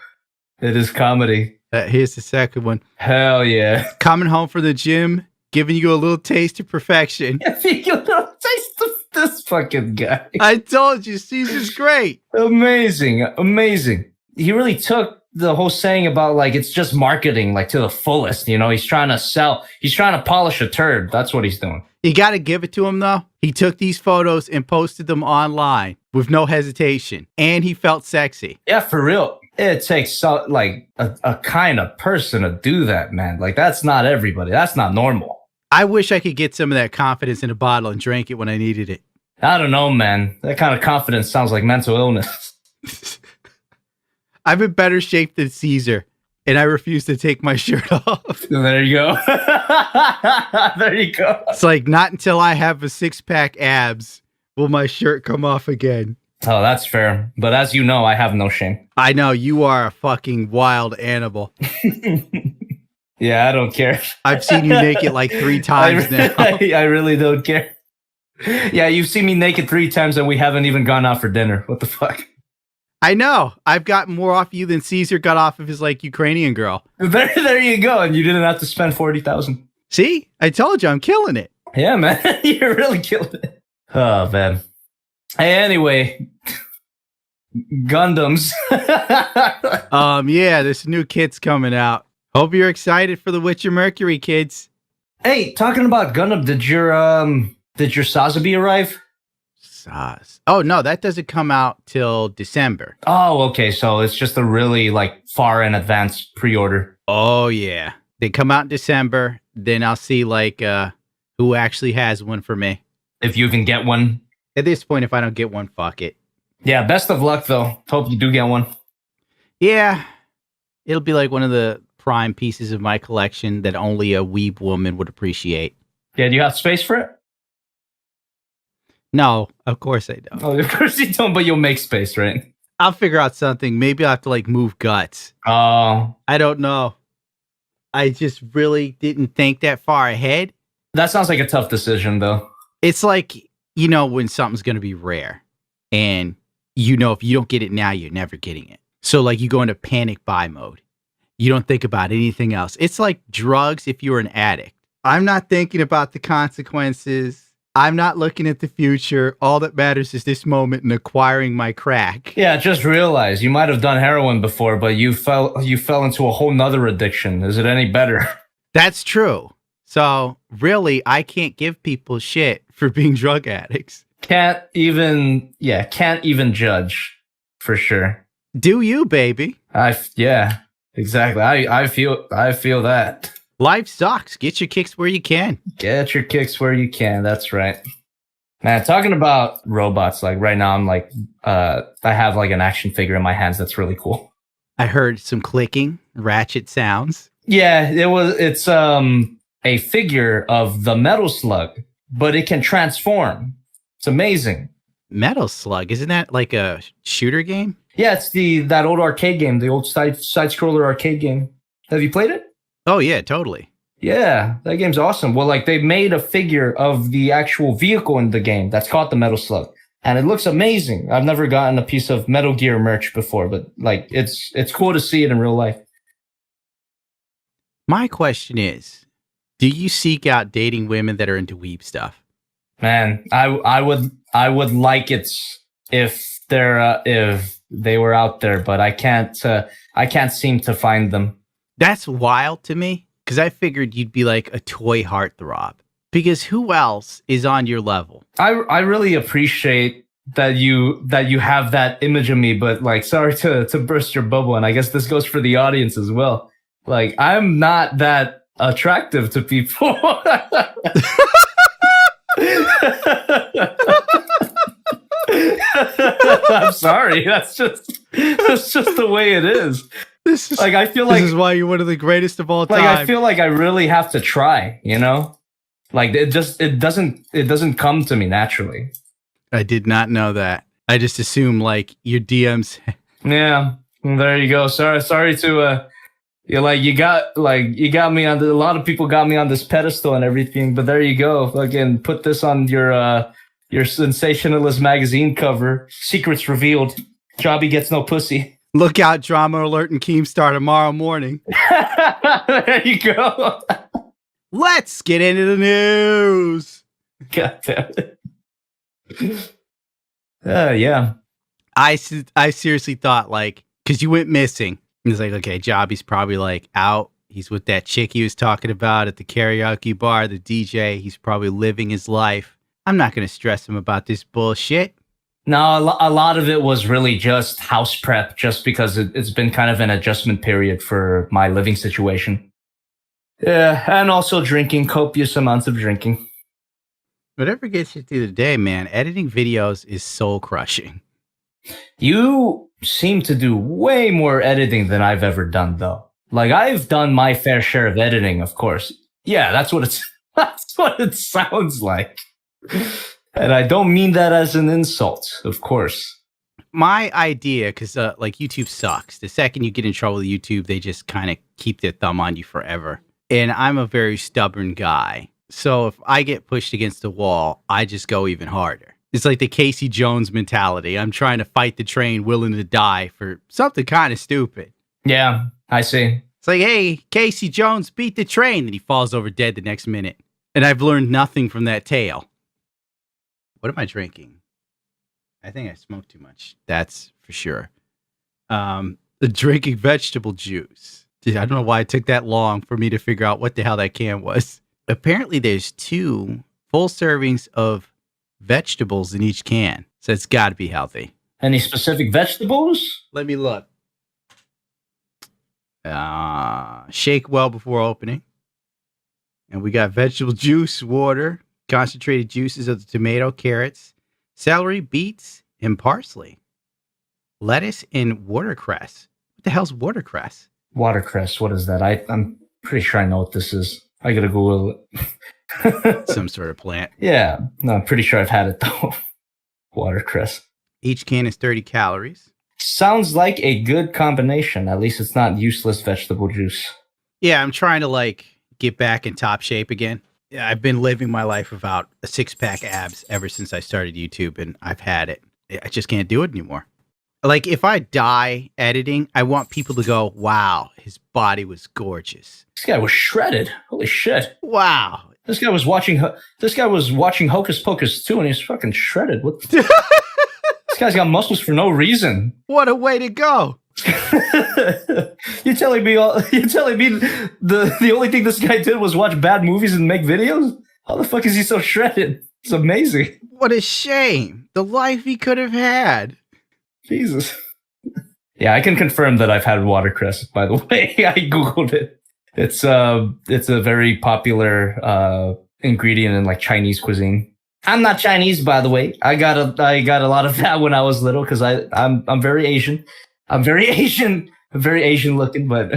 It is comedy. Here's the second one. Hell yeah. Coming home from the gym, giving you a little taste of perfection. You don't taste this fucking guy. I told you, Caesar's great. Amazing. He really took the whole saying about like it's just marketing like to the fullest. You know, he's trying to sell. He's trying to polish a turd. That's what he's doing. You got to give it to him though. He took these photos and posted them online with no hesitation, and he felt sexy. Yeah, for real. It takes like a kind of person to do that, man. Like that's not everybody. That's not normal. I wish I could get some of that confidence in a bottle and drink it when I needed it. I don't know, man. That kind of confidence sounds like mental illness. I'm in better shape than Caesar, and I refuse to take my shirt off. There you go. There you go. It's like not until I have a six-pack abs will my shirt come off again. Oh, that's fair. But as you know, I have no shame. I know, you are a fucking wild animal. Yeah, I don't care. I've seen you naked like 3 times now. I really don't care. Yeah, you've seen me naked 3 times and we haven't even gone out for dinner. What the fuck? I know. I've gotten more off you than Caesar got off of his like Ukrainian girl. There you go. And you didn't have to spend 40,000. See? I told you I'm killing it. Yeah, man. You're really killing it. Oh, man. Hey, anyway. Gundams. Yeah, there's new kits coming out. Hope you're excited for the Witcher Mercury, kids. Hey, talking about Gundam, did your Sazabi arrive? Saz. Oh no, that doesn't come out till December. Oh, okay. So it's just a really like far in advance pre-order. Oh yeah, they come out in December. Then I'll see like who actually has one for me. If you even get one. At this point, if I don't get one, fuck it. Yeah, best of luck though. Hope you do get one. Yeah, it'll be like one of the prime pieces of my collection that only a weeb woman would appreciate. Yeah, do you have space for it? No, of course I don't. Oh, of course you don't, but you'll make space, right? I'll figure out something. Maybe I'll have to like move guts. Oh. I don't know. I just really didn't think that far ahead. That sounds like a tough decision though. It's like, you know, when something's going to be rare and you know, if you don't get it now, you're never getting it. So like you go into panic buy mode. You don't think about anything else. It's like drugs if you're an addict. I'm not thinking about the consequences. I'm not looking at the future. All that matters is this moment and acquiring my crack. Yeah, just realize you might have done heroin before, but you fell into a whole nother addiction. Is it any better? That's true. So really, I can't give people shit for being drug addicts. Can't even judge for sure. Do you, baby? Yeah, exactly. I feel that. Life sucks. Get your kicks where you can. Get your kicks where you can. That's right. Man, talking about robots, like right now I'm like, I have like an action figure in my hands that's really cool. I heard some clicking, ratchet sounds. Yeah, it's a figure of the Metal Slug, but it can transform. It's amazing. Metal Slug, isn't that like a shooter game? Yeah, it's that old arcade game, the old side scroller arcade game. Have you played it? Oh yeah, totally. Yeah, that game's awesome. Well, like they made a figure of the actual vehicle in the game that's called the Metal Slug, and it looks amazing. I've never gotten a piece of Metal Gear merch before, but like it's cool to see it in real life. My question is, do you seek out dating women that are into weeb stuff? Man, I would like it if they were out there, but I can't seem to find them. That's wild to me, because I figured you'd be like a toy heartthrob. Because who else is on your level? I really appreciate that you have that image of me, but like, sorry to burst your bubble, and I guess this goes for the audience as well. Like, I'm not that attractive to people. I'm sorry. That's just the way it is. Like, I feel like this is why you're one of the greatest of all time. like I feel like I really have to try, you know? Like, it doesn't come to me naturally. I did not know that. I just assume like your DMs. Yeah, there you go. Sorry to you got me on a lot of people got me on this pedestal and everything, but there you go. Fucking put this on your sensationalist magazine cover. Secrets revealed. Jobby gets no pussy. Look out, drama alert and Keemstar tomorrow morning. There you go. Let's get into the news. God damn it. Yeah. I seriously thought, like, because you went missing. It's like, okay, Jobby's probably like out. He's with that chick he was talking about at the karaoke bar, the DJ. He's probably living his life. I'm not going to stress him about this bullshit. No, a lot of it was really just house prep, just because it's been kind of an adjustment period for my living situation. Yeah, and also drinking, copious amounts of drinking. Whatever gets you through the day, man, editing videos is soul crushing. You seem to do way more editing than I've ever done, though. Like, I've done my fair share of editing, of course. Yeah, that's what it sounds like. And I don't mean that as an insult, of course. My idea, because like YouTube sucks. The second you get in trouble with YouTube, they just kind of keep their thumb on you forever. And I'm a very stubborn guy. So if I get pushed against the wall, I just go even harder. It's like the Casey Jones mentality. I'm trying to fight the train, willing to die for something kind of stupid. Yeah, I see. It's like, hey, Casey Jones beat the train. Then he falls over dead the next minute. And I've learned nothing from that tale. What am I drinking? I think I smoked too much. That's for sure. Drinking vegetable juice. Dude, I don't know why it took that long for me to figure out what the hell that can was. Apparently, there's 2 full servings of vegetables in each can. So it's got to be healthy. Any specific vegetables? Let me look. Shake well before opening. And we got vegetable juice, water, concentrated juices of the tomato, carrots, celery, beets, and parsley. Lettuce and watercress. What the hell's watercress? Watercress, what is that? I'm pretty sure I know what this is. I gotta Google it. Some sort of plant. Yeah, no, I'm pretty sure I've had it though. Watercress. Each can is 30 calories. Sounds like a good combination. At least it's not useless vegetable juice. Yeah, I'm trying to like get back in top shape again. Yeah, I've been living my life without a 6-pack abs ever since I started YouTube, and I've had it. I just can't do it anymore. Like, if I die editing, I want people to go, wow, his body was gorgeous. This guy was shredded. Holy shit. Wow. This guy was watching Hocus Pocus 2 and he's fucking shredded. What? This guy's got muscles for no reason. What a way to go. You're telling me the only thing this guy did was watch bad movies and make videos? How the fuck is he so shredded? It's amazing. What a shame. The life he could have had. Jesus. Yeah, I can confirm that I've had watercress, by the way. I Googled it. It's a very popular ingredient in like Chinese cuisine. I'm not Chinese, by the way. I got a lot of that when I was little because I'm very Asian. I'm very Asian looking, but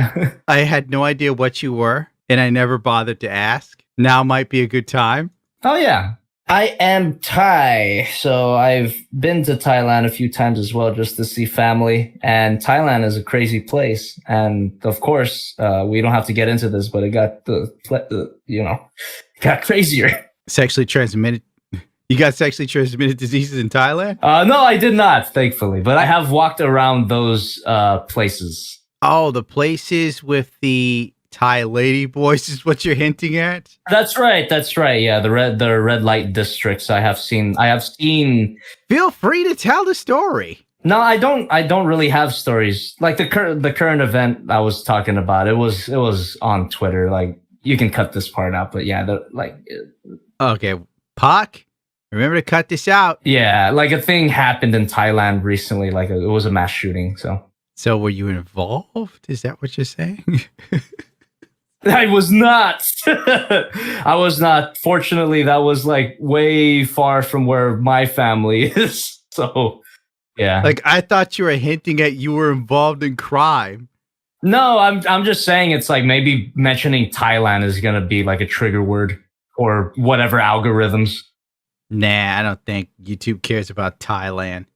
I had no idea what you were, and I never bothered to ask. Now might be a good time. Oh yeah. I am Thai, so I've been to Thailand a few times as well just to see family. And Thailand is a crazy place. And of course, we don't have to get into this, but it got got crazier. Sexually transmitted. You got sexually transmitted diseases in Thailand? No, I did not, thankfully. But I have walked around those places. Oh, the places with the Thai lady boys is what you're hinting at? That's right. Yeah, the red light districts. I have seen. Feel free to tell the story. No, I don't really have stories. Like the current event I was talking about. It was on Twitter. Like, you can cut this part out, but yeah, Okay, Pac Remember to cut this out. Yeah, like a thing happened in Thailand recently. Like it was a mass shooting. So were you involved? Is that what you're saying? I was not. I was not. Fortunately, that was like way far from where my family is. So, yeah. Like, I thought you were hinting at you were involved in crime. No, I'm just saying it's like maybe mentioning Thailand is gonna be like a trigger word or whatever algorithms. Nah, I don't think YouTube cares about Thailand.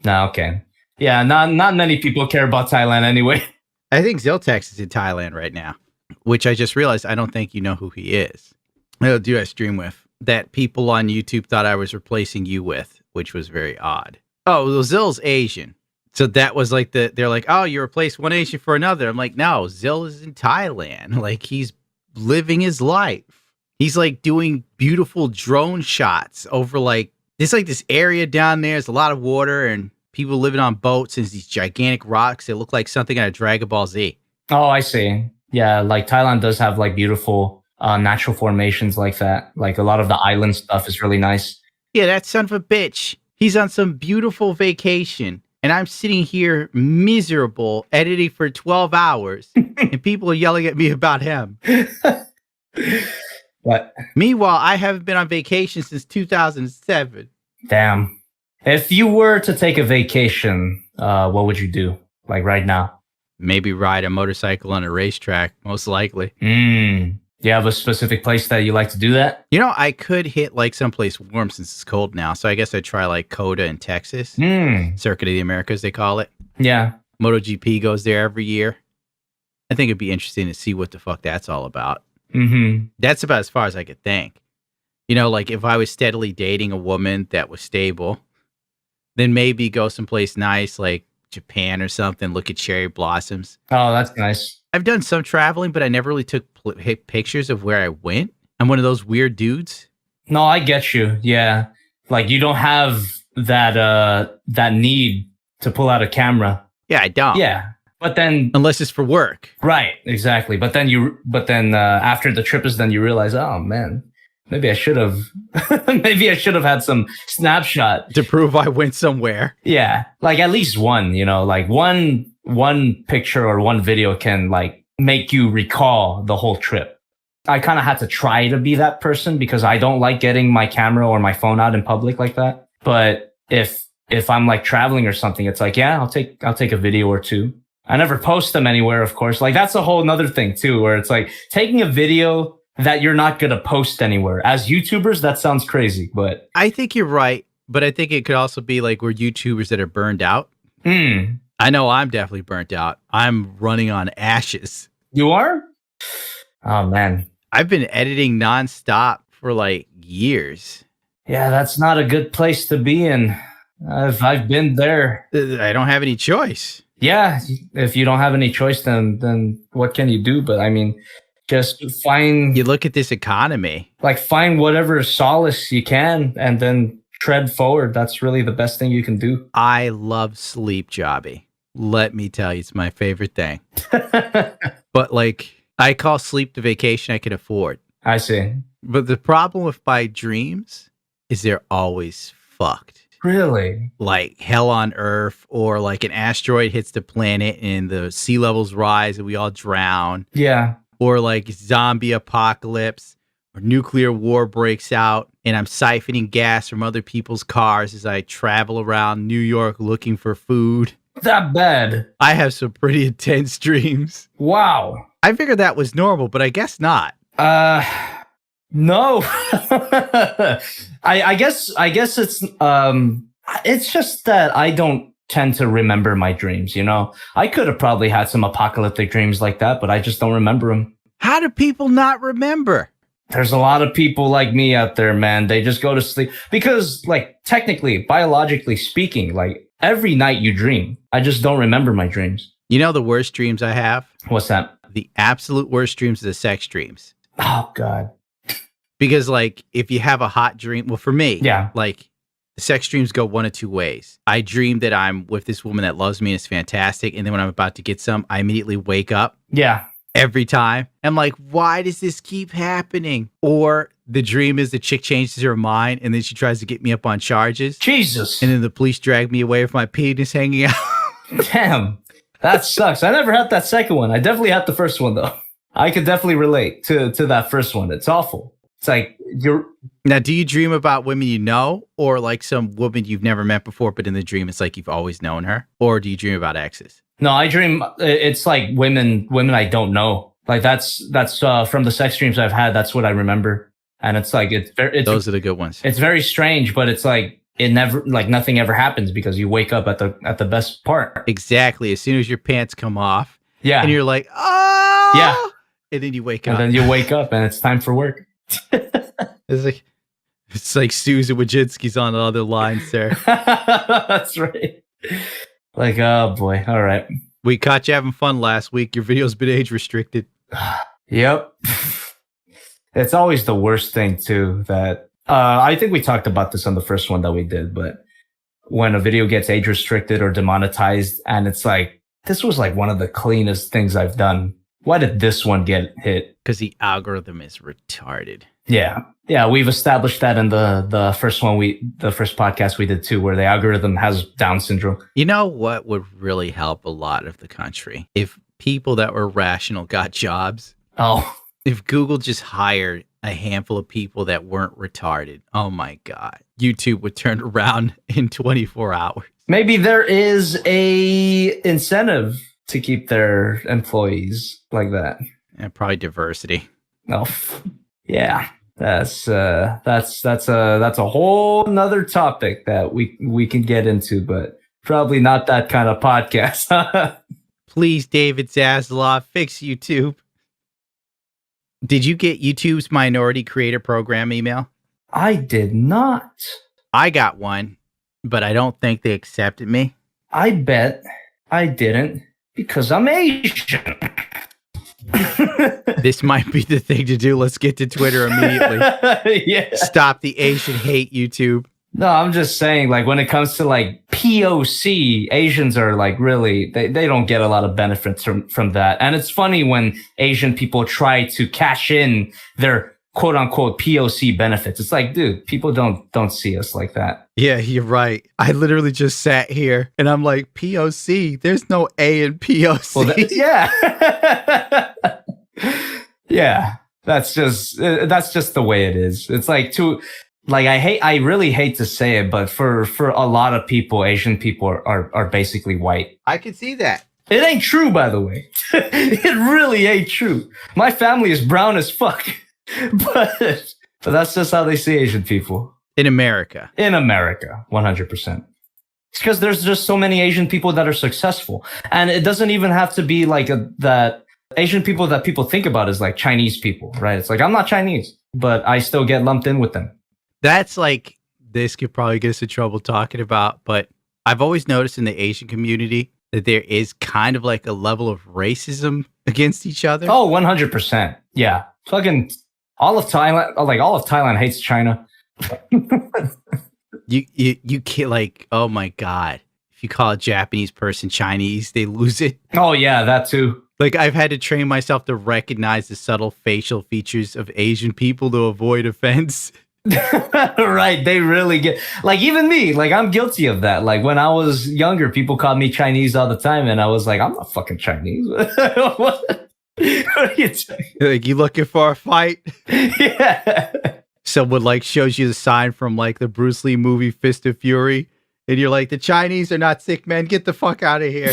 No, okay. Yeah, not many people care about Thailand anyway. I think Ziltex is in Thailand right now, which I just realized I don't think you know who he is. No, dude I stream with that people on YouTube thought I was replacing you with, which was very odd. Oh, well, Zill's Asian. So that was like they're like, oh, you replaced one Asian for another. I'm like, no, Zill is in Thailand. Like he's living his life. He's like doing beautiful drone shots over like, there's like this area down there. There's a lot of water and people living on boats and these gigantic rocks that look like something out of Dragon Ball Z. Oh, I see. Yeah, like Thailand does have like beautiful natural formations like that. Like a lot of the island stuff is really nice. Yeah, that son of a bitch. He's on some beautiful vacation. And I'm sitting here miserable, editing for 12 hours. And people are yelling at me about him. What? Meanwhile, I haven't been on vacation since 2007. Damn. If you were to take a vacation, what would you do? Like right now? Maybe ride a motorcycle on a racetrack, most likely. Do you have a specific place that you like to do that? You know, I could hit like someplace warm since it's cold now. So I guess I'd try like Coda in Texas. Circuit of the Americas, they call it. Yeah. MotoGP goes there every year. I think it'd be interesting to see what the fuck that's all about. That's about as far as I could think. You know, like if I was steadily dating a woman that was stable, then maybe go someplace nice like Japan or something, look at cherry blossoms. Oh, that's nice. I've done some traveling, but I never really took pictures of where I went. I'm one of those weird dudes. No, I get you. Yeah. Like you don't have that need to pull out a camera. Yeah, I don't. Yeah. But then unless it's for work. Right, exactly. But then after the trip is done, you realize, oh man, maybe I should have had some snapshot to prove I went somewhere. Yeah. Like at least one, you know, like one picture or one video can like make you recall the whole trip. I kind of had to try to be that person because I don't like getting my camera or my phone out in public like that. But if I'm like traveling or something, it's like, yeah, I'll take a video or two. I never post them anywhere, of course. Like that's a whole nother thing too, where it's like taking a video that you're not going to post anywhere. As YouTubers, that sounds crazy, but I think you're right. But I think it could also be like we're YouTubers that are burned out. I know I'm definitely burnt out. I'm running on ashes. You are? Oh man. I've been editing nonstop for like years. Yeah, that's not a good place to be in. I've been there. I don't have any choice. Yeah, if you don't have any choice, then what can you do? But I mean, just find... You look at this economy. Like, find whatever solace you can and then tread forward. That's really the best thing you can do. I love sleep, Jobby. Let me tell you, it's my favorite thing. But, like, I call sleep the vacation I can afford. I see. But the problem with my dreams is they're always fucked. Really? Like hell on Earth, or like an asteroid hits the planet and the sea levels rise and we all drown. Yeah. Or like zombie apocalypse or nuclear war breaks out and I'm siphoning gas from other people's cars as I travel around New York looking for food. That bad? I have some pretty intense dreams. Wow. I figured that was normal, but I guess not. No. I guess it's just that I don't tend to remember my dreams, you know? I could have probably had some apocalyptic dreams like that, but I just don't remember them. How do people not remember? There's a lot of people like me out there, man. They just go to sleep because, like, technically, biologically speaking, like, every night you dream. I just don't remember my dreams. You know the worst dreams I have? What's that? The absolute worst dreams are the sex dreams. Oh, God. Because, like, if you have a hot dream, well, for me, yeah, like, the sex dreams go one of two ways. I dream that I'm with this woman that loves me and it's fantastic. And then when I'm about to get some, I immediately wake up. Yeah. Every time. I'm like, why does this keep happening? Or the dream is the chick changes her mind and then she tries to get me up on charges. Jesus. And then the police drag me away with my penis hanging out. Damn. That sucks. I never had that second one. I definitely had the first one, though. I could definitely relate to that first one. It's awful. It's like you're... Now, do you dream about women you know or like some woman you've never met before, but in the dream it's like you've always known her? Or do you dream about exes? No, I dream... It's like women I don't know. Like that's from the sex dreams I've had. That's what I remember. And it's like, those are the good ones. It's very strange, but it's like, it never, like nothing ever happens because you wake up at the best part. Exactly. As soon as your pants come off. Yeah. And you're like, oh. Yeah. And then you wake up. And then you wake up and it's time for work. It's like Susan Wojcicki's on the other line, sir. That's right. Like, oh boy. All right. We caught you having fun last week. Your video's been age restricted. Yep. It's always the worst thing too that I think we talked about this on the first one that we did, but when a video gets age restricted or demonetized and it's like, this was like one of the cleanest things I've done. Why did this one get hit? Because the algorithm is retarded. Yeah. Yeah. We've established that in the first podcast we did too, where the algorithm has Down syndrome. You know what would really help a lot of the country? If people that were rational got jobs. Oh. If Google just hired a handful of people that weren't retarded, oh my God, YouTube would turn around in 24 hours. Maybe there is a incentive to keep their employees like that. And probably diversity. Oh, yeah, that's a whole nother topic that we can get into, but probably not that kind of podcast. Please, David Zaslav, fix YouTube. Did you get YouTube's Minority Creator Program email? I did not. I got one, but I don't think they accepted me. I bet I didn't because I'm Asian. This might be the thing to do. Let's get to Twitter immediately. Yeah. Stop the Asian hate, YouTube. No, I'm just saying, like, when it comes to, like, POC, Asians are, like, really, they don't get a lot of benefits from that. And it's funny when Asian people try to cash in their quote-unquote POC benefits. It's like, dude, people don't see us like that. Yeah, you're right. I literally just sat here, and I'm like, POC? There's no A in POC. Well, yeah. Yeah. That's just the way it is. It's like, I really hate to say it, but for a lot of people, Asian people are basically white. I can see that. It ain't true, by the way. It really ain't true. My family is brown as fuck. But that's just how they see Asian people. In America. In America, 100%. It's because there's just so many Asian people that are successful. And it doesn't even have to be like that Asian people that people think about as like Chinese people, right? It's like, I'm not Chinese, but I still get lumped in with them. That's like, this could probably get us in trouble talking about, but I've always noticed in the Asian community that there is kind of like a level of racism against each other. Oh, 100%. Yeah. Fucking all of Thailand hates China. You can't, like, oh my God. If you call a Japanese person Chinese, they lose it. Oh yeah, that too. Like, I've had to train myself to recognize the subtle facial features of Asian people to avoid offense. Right, they really get, like, even me, like, I'm guilty of that. Like, when I was younger, people called me Chinese all the time, and I was like, I'm not fucking Chinese. What are you saying? Like, you looking for a fight? Yeah. Someone like shows you the sign from like the Bruce Lee movie Fist of Fury, and you're like, the Chinese are not sick, man. Get the fuck out of here.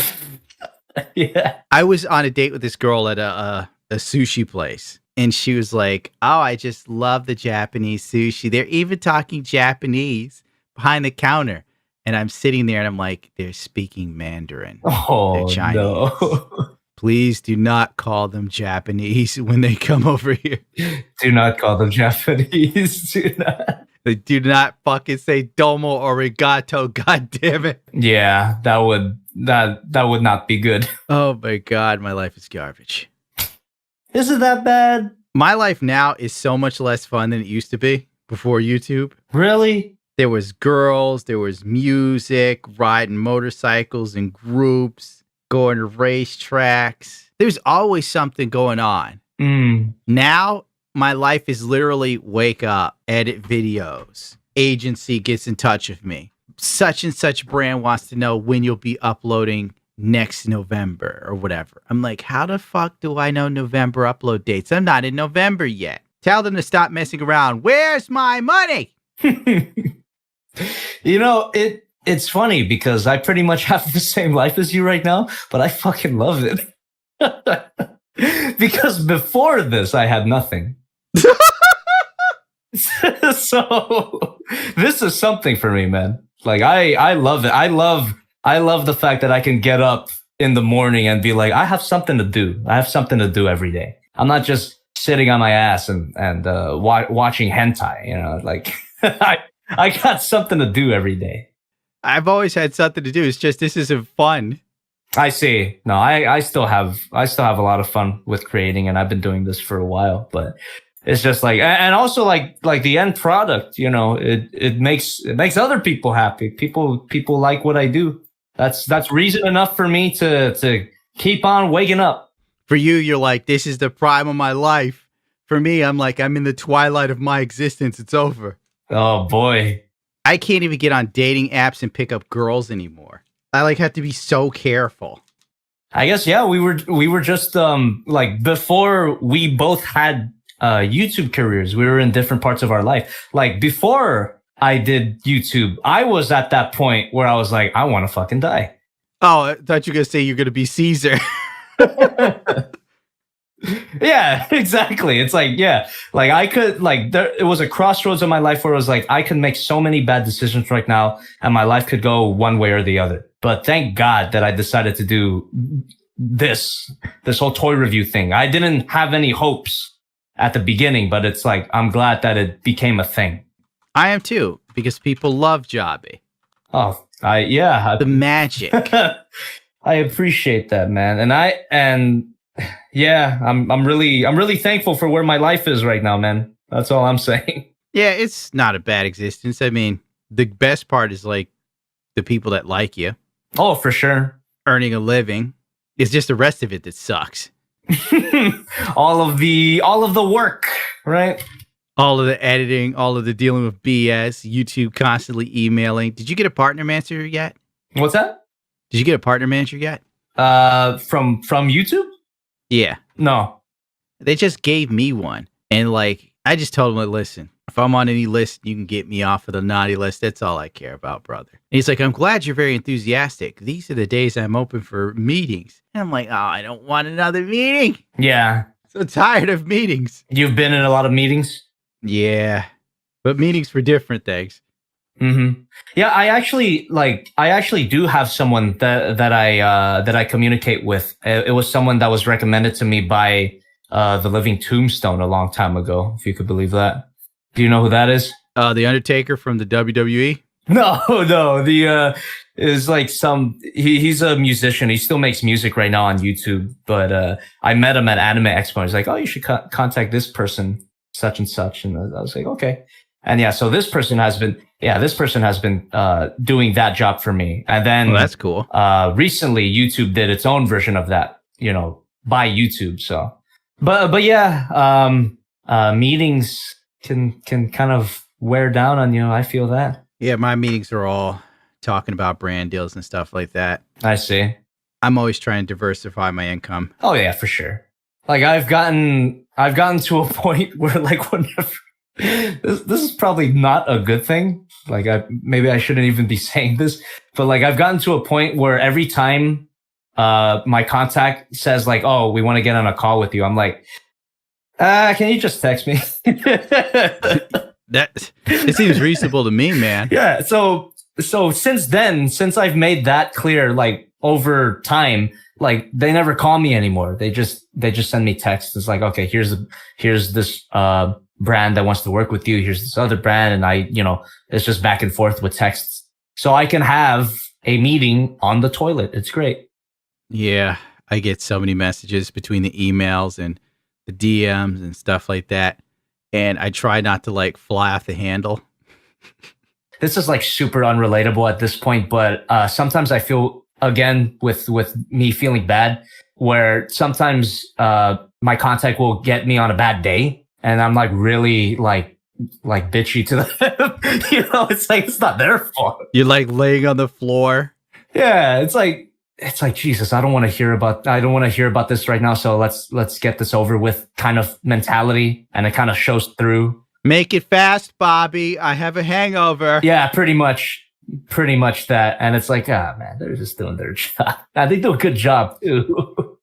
Yeah. I was on a date with this girl at a sushi place, and she was like, oh, I just love the Japanese sushi. They're even talking Japanese behind the counter. And I'm sitting there and I'm like, they're speaking Mandarin. Oh, they're Chinese. No. Please do not call them Japanese when they come over here. Do not call them Japanese. Do not. They do not fucking say domo arigato. God damn it. Yeah, that would not be good. Oh my God, my life is garbage. Is it that bad? My life now is so much less fun than it used to be before YouTube. Really? There was girls, there was music, riding motorcycles in groups, going to racetracks. There's always something going on. Mm. Now, my life is literally wake up, edit videos. Agency gets in touch with me. Such and such brand wants to know when you'll be uploading next November or whatever. I'm like, how the fuck do I know November upload dates? I'm not in November yet. Tell them to stop messing around. Where's my money? You know, it's funny because I pretty much have the same life as you right now, but I fucking love it. Because before this, I had nothing. So this is something for me, man. Like I love it. I love the fact that I can get up in the morning and be like, I have something to do. I have something to do every day. I'm not just sitting on my ass and watching hentai, you know, like I got something to do every day. I've always had something to do. It's just this isn't fun. I see. No, I still have a lot of fun with creating, and I've been doing this for a while, but it's just like, and also like the end product, you know, it makes other people happy. People like what I do. That's reason enough for me to keep on waking up. For you, you're like, this is the prime of my life. For me, I'm like, I'm in the twilight of my existence. It's over. Oh boy. I can't even get on dating apps and pick up girls anymore. I like have to be so careful. I guess, yeah, we were just like before we both had YouTube careers, we were in different parts of our life. Like before I did YouTube, I was at that point where I was like, I want to fucking die. Oh, I thought you were going to say you're going to be Caesar. Yeah, exactly. It's like, yeah, like I could, like, it was a crossroads in my life where it was like, I could make so many bad decisions right now and my life could go one way or the other. But thank God that I decided to do this whole toy review thing. I didn't have any hopes at the beginning, but it's like, I'm glad that it became a thing. I am too, because people love Jobby. Oh, the magic. I appreciate that, man. And yeah, I'm really thankful for where my life is right now, man. That's all I'm saying. Yeah, it's not a bad existence. I mean, the best part is like the people that like you. Oh, for sure. Earning a living. It's just the rest of it that sucks. all of the work, right? All of the editing, all of the dealing with BS, YouTube constantly emailing. Did you get a partner manager yet? What's that? Did you get a partner manager yet? From YouTube? Yeah. No. They just gave me one. And like, I just told them, like, listen, if I'm on any list, you can get me off of the naughty list. That's all I care about, brother. And he's like, I'm glad you're very enthusiastic. These are the days I'm open for meetings. And I'm like, oh, I don't want another meeting. Yeah. So tired of meetings. You've been in a lot of meetings? Yeah. But meetings for different things. Mm-hmm. Yeah, I actually do have someone that I communicate with. It was someone that was recommended to me by the Living Tombstone a long time ago, if you could believe that. Do you know who that is? The Undertaker from the WWE? No. Is like he's a musician. He still makes music right now on YouTube, but I met him at Anime Expo. He's like, oh, you should contact this person, such and such. And I was like, okay. And yeah, so this person has been doing that job for me. And then that's cool. Recently YouTube did its own version of that, you know, by YouTube. So, but yeah, meetings can kind of wear down on you. I feel that. Yeah, my meetings are all talking about brand deals and stuff like that. I see. I'm always trying to diversify my income. Oh yeah, for sure. Like I've gotten to a point where like whenever this is probably not a good thing. Like maybe I shouldn't even be saying this, but like I've gotten to a point where every time my contact says like, oh, we want to get on a call with you, I'm like, can you just text me? It seems reasonable to me, man. Yeah. So since I've made that clear, like over time, like they never call me anymore. They just send me texts. It's like, okay, here's this brand that wants to work with you. Here's this other brand. And it's just back and forth with texts. So I can have a meeting on the toilet. It's great. Yeah. I get so many messages between the emails and the DMs and stuff like that. And I try not to like fly off the handle. This is like super unrelatable at this point, but sometimes I feel, again, with me feeling bad, where sometimes my contact will get me on a bad day. and I'm like really like bitchy to them. It's like it's not their fault. You're like laying on the floor. Yeah, it's like Jesus. I don't want to hear about this right now. So let's get this over with kind of mentality, and it kind of shows through. Make it fast, Bobby. I have a hangover. Yeah, pretty much that. And it's like, man, they're just doing their job. They do a good job too.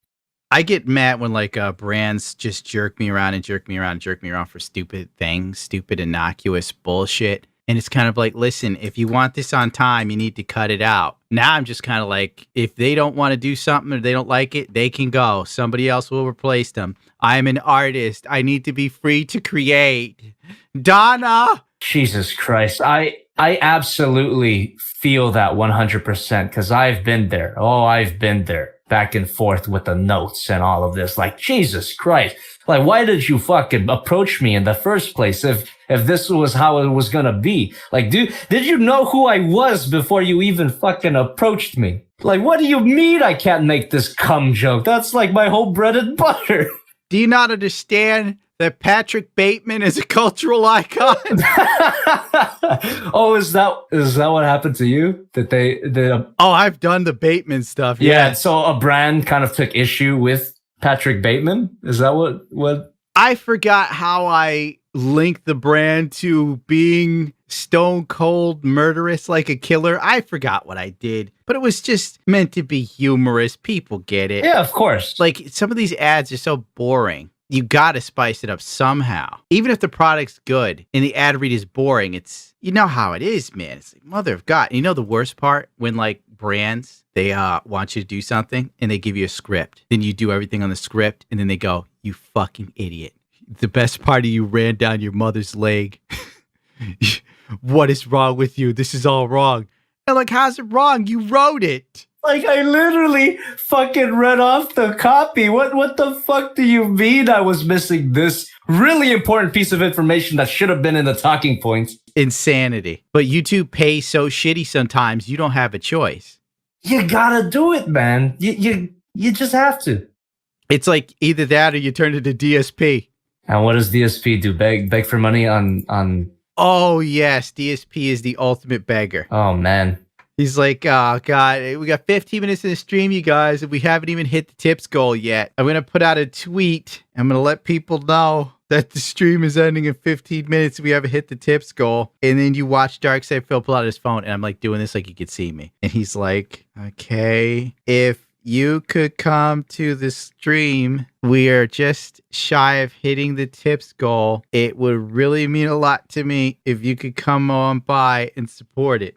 I get mad when like brands just jerk me around for stupid things, stupid innocuous bullshit. And it's kind of like, listen, if you want this on time, you need to cut it out. Now I'm just kind of like, if they don't want to do something or they don't like it, they can go. Somebody else will replace them. I'm an artist. I need to be free to create. Donna! Jesus Christ. I absolutely feel that 100% because I've been there. Oh, I've been there. Back and forth with the notes and all of this. Like, Jesus Christ. Like, why did you fucking approach me in the first place if this was how it was gonna be? Like, did you know who I was before you even fucking approached me? Like, what do you mean I can't make this cum joke? That's like my whole bread and butter. Do you not understand that Patrick Bateman is a cultural icon? Oh, is that what happened to you? Oh, I've done the Bateman stuff. Yeah, Yes. so a brand kind of took issue with Patrick Bateman? Is that what? I forgot how I linked the brand to being stone cold murderous like a killer. I forgot what I did, but it was just meant to be humorous. People get it. Yeah, of course. Like some of these ads are so boring. You gotta spice it up somehow. Even if the product's good and the ad read is boring, you know how it is, man. It's like, mother of God. And you know the worst part? When like brands, they want you to do something and they give you a script. Then you do everything on the script and then they go, you fucking idiot. The best part of you ran down your mother's leg. What is wrong with you? This is all wrong. And like, how's it wrong? You wrote it. Like, I literally fucking read off the copy. What the fuck do you mean I was missing this really important piece of information that should have been in the talking points? Insanity. But YouTube pays so shitty sometimes, you don't have a choice. You gotta do it, man. You just have to. It's like either that or you turn it to DSP. And what does DSP do? Beg for money on... Oh, yes. DSP is the ultimate beggar. Oh, man. He's like, oh, God, we got 15 minutes in the stream, you guys, and we haven't even hit the tips goal yet. I'm going to put out a tweet. I'm going to let people know that the stream is ending in 15 minutes. We haven't hit the tips goal. And then you watch Darkside Phil pull out his phone, and I'm like doing this like you could see me. And he's like, okay, if you could come to the stream, we are just shy of hitting the tips goal. It would really mean a lot to me if you could come on by and support it.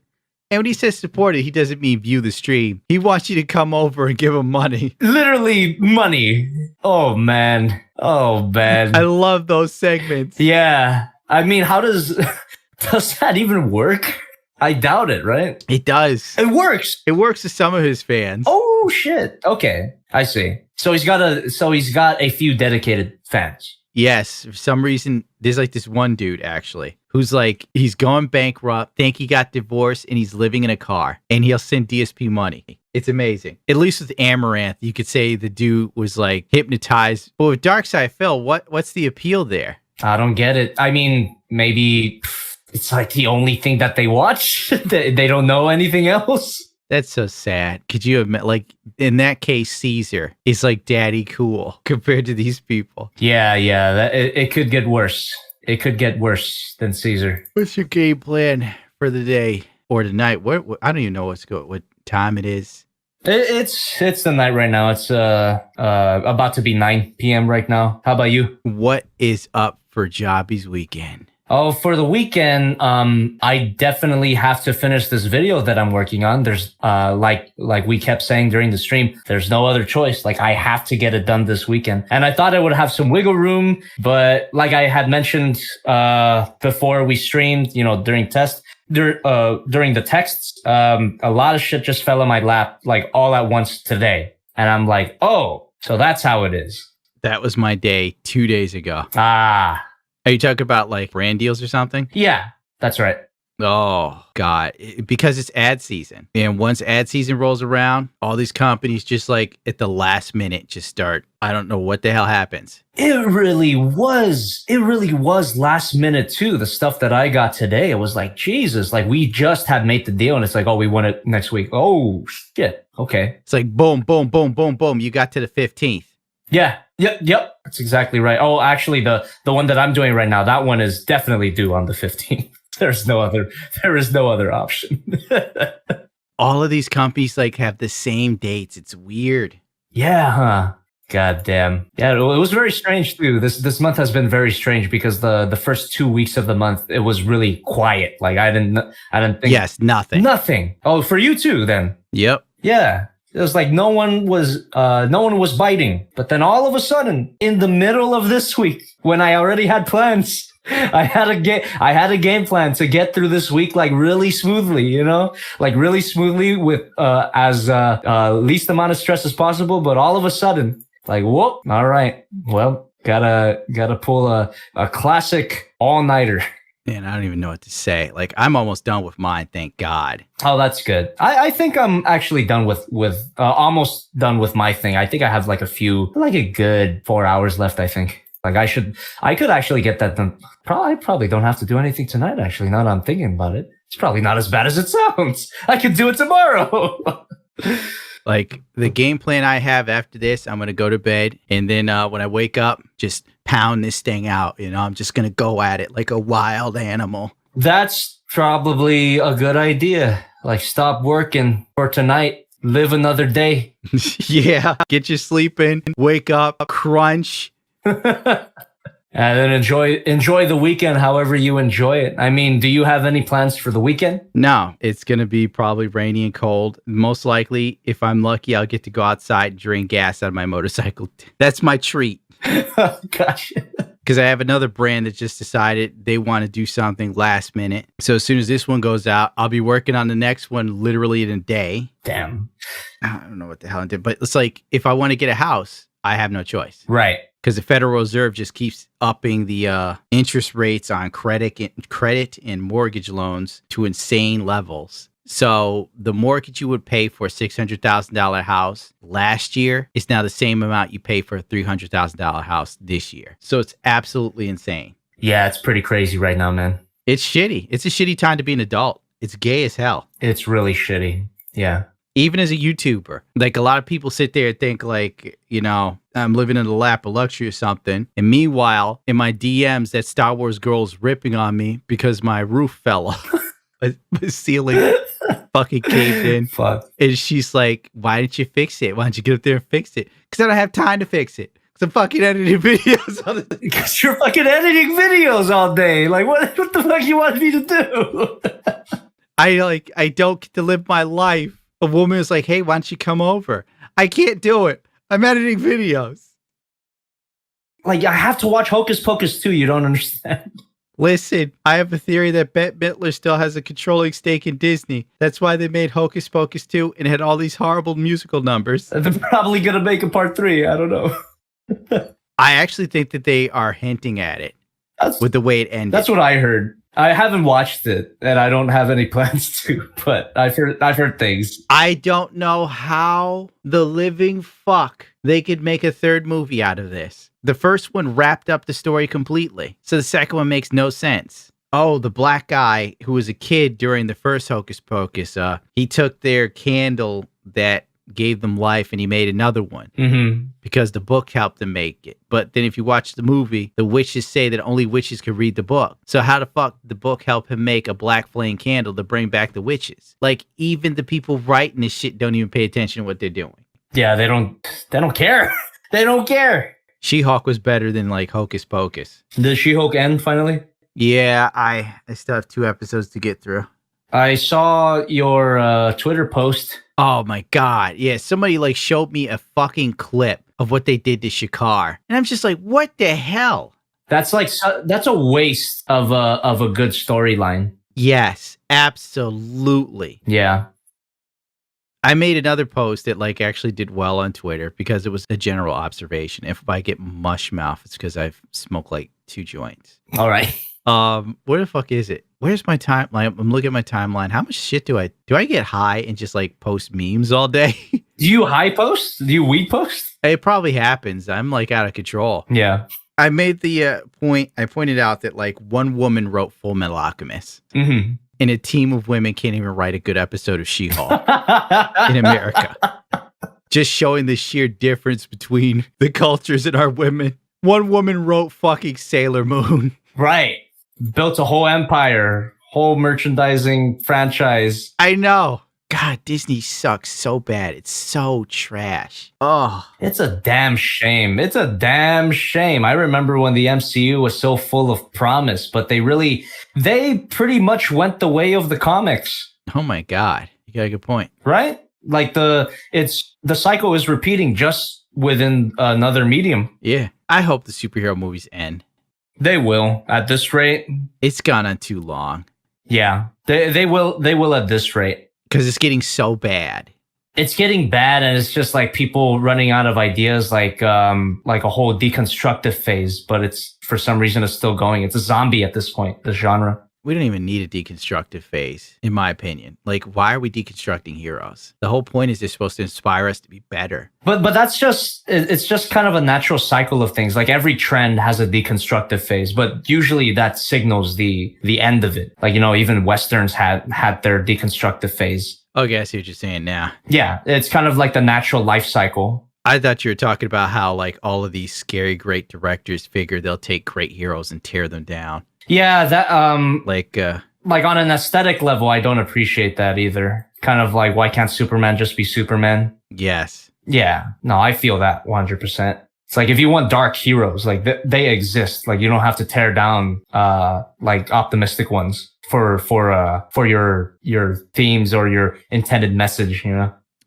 And when he says support it, he doesn't mean view the stream. He wants you to come over and give him money. Literally money. Oh, man. I love those segments. Yeah. I mean, how does that even work? I doubt it, right? It does. It works. It works to some of his fans. Oh, shit. Okay. I see. So he's got a few dedicated fans. Yes, for some reason, there's like this one dude actually who's like, he's going bankrupt, think he got divorced, and he's living in a car, and he'll send DSP money. It's amazing. At least with Amaranth, you could say the dude was like hypnotized. But with Darkside Phil, what's the appeal there? I don't get it. I mean, maybe it's like the only thing that they watch. They don't know anything else. That's so sad. Could you admit, like, in that case, Caesar is like daddy cool compared to these people. Yeah. It could get worse. It could get worse than Caesar. What's your game plan for the day or tonight? What I don't even know what time it is. It's the night right now. It's about to be 9 p.m. right now. How about you? What is up for Jobby's weekend? Oh, for the weekend, I definitely have to finish this video that I'm working on. There's, like we kept saying during the stream, there's no other choice. Like, I have to get it done this weekend. And I thought I would have some wiggle room, but like I had mentioned, before we streamed, during the texts, a lot of shit just fell in my lap, like all at once today. And I'm like, oh, so that's how it is. That was my day 2 days ago. Ah. Are you talking about like brand deals or something? Yeah, that's right. Oh, God. Because it's ad season. And once ad season rolls around, all these companies just like at the last minute just start. I don't know what the hell happens. It really was. It really was last minute too. The stuff that I got today, it was like, Jesus, like we just had made the deal and it's like, oh, we want it next week. Oh, shit. Okay. It's like boom, boom, boom, boom, boom. You got to the 15th. Yeah. Yep. That's exactly right. Oh, actually, the one that I'm doing right now, that one is definitely due on the 15th. There is no other option. All of these companies like have the same dates. It's weird. Yeah, huh? God damn. Yeah, it was very strange too. This month has been very strange because the first 2 weeks of the month it was really quiet. Like I didn't think. Yes, nothing. Nothing. Oh, for you too then. Yep. Yeah. It was like no one was biting. But then all of a sudden, in the middle of this week, when I already had plans, I had a game plan to get through this week like really smoothly, like really smoothly with as least amount of stress as possible. But all of a sudden, like, whoop! All right, well, gotta pull a classic all-nighter. Man, I don't even know what to say. Like, I'm almost done with mine, thank God. Oh, that's good. I think I'm actually done with almost done with my thing. I think I have like a good 4 hours left, I think. Like I could actually get that done. Probably don't have to do anything tonight, actually, now that I'm thinking about it. It's probably not as bad as it sounds. I could do it tomorrow. Like, the game plan I have after this, I'm going to go to bed. And then when I wake up, just pound this thing out. I'm just going to go at it like a wild animal. That's probably a good idea. Like, stop working for tonight. Live another day. Yeah. Get your sleep in. Wake up. Crunch. And then enjoy the weekend however you enjoy it. I mean, do you have any plans for the weekend? No, it's going to be probably rainy and cold. Most likely, if I'm lucky, I'll get to go outside and drain gas out of my motorcycle. That's my treat. Gosh. Because I have another brand that just decided they want to do something last minute. So as soon as this one goes out, I'll be working on the next one literally in a day. Damn. I don't know what the hell I did, but it's like if I want to get a house, I have no choice. Right. Because the Federal Reserve just keeps upping the interest rates on credit and mortgage loans to insane levels. So the mortgage you would pay for a $600,000 house last year is now the same amount you pay for a $300,000 house this year. So it's absolutely insane. Yeah, it's pretty crazy right now, man. It's shitty. It's a shitty time to be an adult. It's gay as hell. It's really shitty. Yeah. Even as a YouTuber, like a lot of people sit there and think like, I'm living in the lap of luxury or something. And meanwhile, in my DMs, that Star Wars girl's ripping on me because my roof fell off. My ceiling fucking caved in. Fuck. And she's like, why didn't you fix it? Why don't you get up there and fix it? Because I don't have time to fix it. Because I'm fucking editing videos. Because you're fucking editing videos all day. Like, what the fuck you want me to do? I don't get to live my life. A woman is like, hey, why don't you come over? I can't do it. I'm editing videos. Like, I have to watch Hocus Pocus too. You don't understand. Listen, I have a theory that Bette Midler still has a controlling stake in Disney. That's why they made Hocus Pocus 2 and had all these horrible musical numbers. They're probably going to make a part 3. I don't know. I actually think that they are hinting at it with the way it ended. That's what I heard. I haven't watched it, and I don't have any plans to, but I've heard things. I don't know how the living fuck they could make a third movie out of this. The first one wrapped up the story completely, so the second one makes no sense. Oh, the black guy who was a kid during the first Hocus Pocus, he took their candle that gave them life and he made another one because the book helped them make it. But then if you watch the movie, the witches say that only witches could read the book. So how the fuck did the book help him make a black flame candle to bring back the witches? Like, even the people writing this shit don't even pay attention to what they're doing. Yeah, they don't care. They don't care. She-Hulk was better than like Hocus Pocus. Did She-Hulk end finally? Yeah, I still have 2 episodes to get through. I saw your Twitter post. Oh my God. Yeah, somebody like showed me a fucking clip of what they did to Shakar. And I'm just like, what the hell? That's a waste of a good storyline. Yes, absolutely. Yeah. I made another post that like actually did well on Twitter because it was a general observation. If I get mush mouth, it's because I've smoked like 2 joints. All right. Where the fuck is it? Where's my timeline? I'm looking at my timeline. How much shit do I get high and just like post memes all day? Do you high post? Do you weed post? It probably happens. I'm like out of control. Yeah. I made the point. I pointed out that like one woman wrote Full Metal Alchemist, Mm-hmm. and a team of women can't even write a good episode of She-Hulk in America. Just showing the sheer difference between the cultures and our women. One woman wrote fucking Sailor Moon. Right. Built a whole empire, whole merchandising franchise. I know. God, Disney sucks so bad. It's so trash. Oh, It's a damn shame. It's a damn shame. I remember when the MCU was so full of promise, but they pretty much went the way of the comics, oh my God. You got a good point. right? Like the cycle is repeating just within another medium. Yeah. I hope the superhero movies end. They will at this rate. It's gone on too long Yeah, they will at this rate. because it's getting so bad. It's getting bad, and it's just like people running out of ideas, like a whole deconstructive phase. But it's for some reason it's still going. It's a zombie at this point. The genre. We don't even need a deconstructive phase, in my opinion. Like, why are we deconstructing heroes? The whole point is they're supposed to inspire us to be better. But it's just kind of a natural cycle of things. Like every trend has a deconstructive phase, but usually that signals the end of it. Like, even Westerns had their deconstructive phase. Okay, I see what you're saying now. Yeah, it's kind of like the natural life cycle. I thought you were talking about how, like, all of these scary great directors figure they'll take great heroes and tear them down. Yeah, that Like on an aesthetic level, I don't appreciate that either. Kind of like, why can't Superman just be Superman? yes. Yeah, no, I feel that 100%. It's like, if you want dark heroes, like they exist. Like, you don't have to tear down like optimistic ones for your themes or your intended message.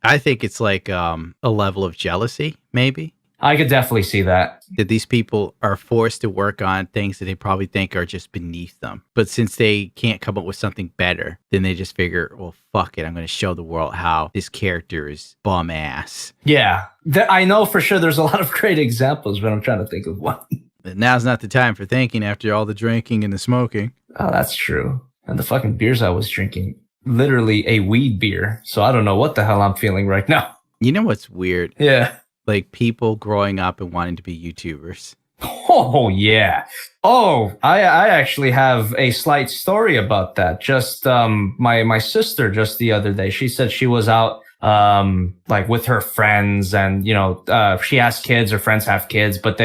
I think it's like a level of jealousy, maybe. I could definitely see that. That these people are forced to work on things that they probably think are just beneath them. But since they can't come up with something better, then they just figure, well, fuck it. I'm going to show the world how this character is bum ass. Yeah, I know for sure there's a lot of great examples, but I'm trying to think of one. But now's not the time for thinking after all the drinking and the smoking. Oh, that's true. And the fucking beers I was drinking, literally a weed beer. So I don't know what the hell I'm feeling right now. You know what's weird? Yeah. Like people growing up and wanting to be YouTubers. Oh, yeah. Oh, I actually have a slight story about that. Just my sister just the other day, she said she was out like with her friends, and she has kids, her friends have kids, but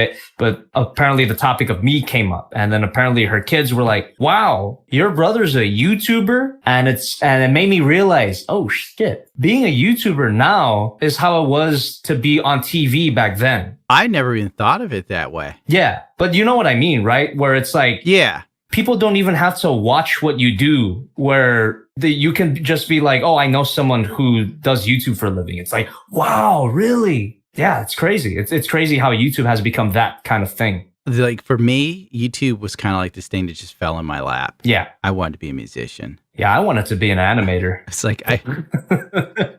apparently the topic of me came up, and then apparently her kids were like, wow, your brother's a YouTuber? And it made me realize, oh shit, being a YouTuber now is how it was to be on TV back then. I never even thought of it that way. Yeah, but you know what I mean, right? Where it's like, Yeah. people don't even have to watch what you do, where you can just be like, oh, I know someone who does YouTube for a living. It's like, wow, really? Yeah, it's crazy. It's crazy how YouTube has become that kind of thing. Like for me, YouTube was kind of like this thing that just fell in my lap. Yeah. I wanted to be a musician. Yeah, I wanted to be an animator. It's like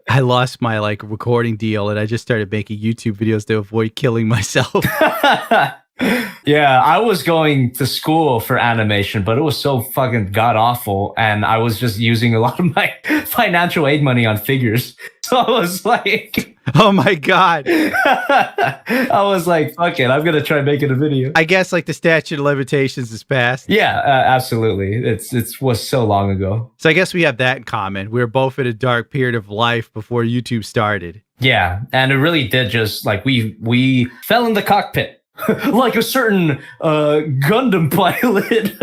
I lost my like recording deal and I just started making YouTube videos to avoid killing myself. Yeah, I was going to school for animation, but it was so fucking god awful, and I was just using a lot of my financial aid money on figures. So I was like, Oh my God. I was like, fuck it, I'm gonna try making a video. I guess like the statute of limitations is passed. Yeah, absolutely. It was so long ago. So I guess we have that in common. We were both in a dark period of life before YouTube started. Yeah, and it really did just like we fell in the cockpit. Like a certain Gundam pilot.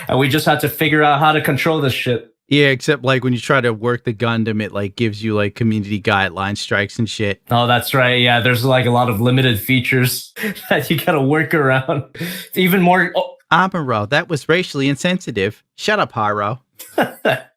And we just had to figure out how to control this shit. Yeah, except like when you try to work the Gundam, it like gives you like community guideline strikes and shit. Oh, that's right. Yeah, there's like a lot of limited features that you gotta work around. Even more... Oh. Amuro, that was racially insensitive. Shut up, Haro.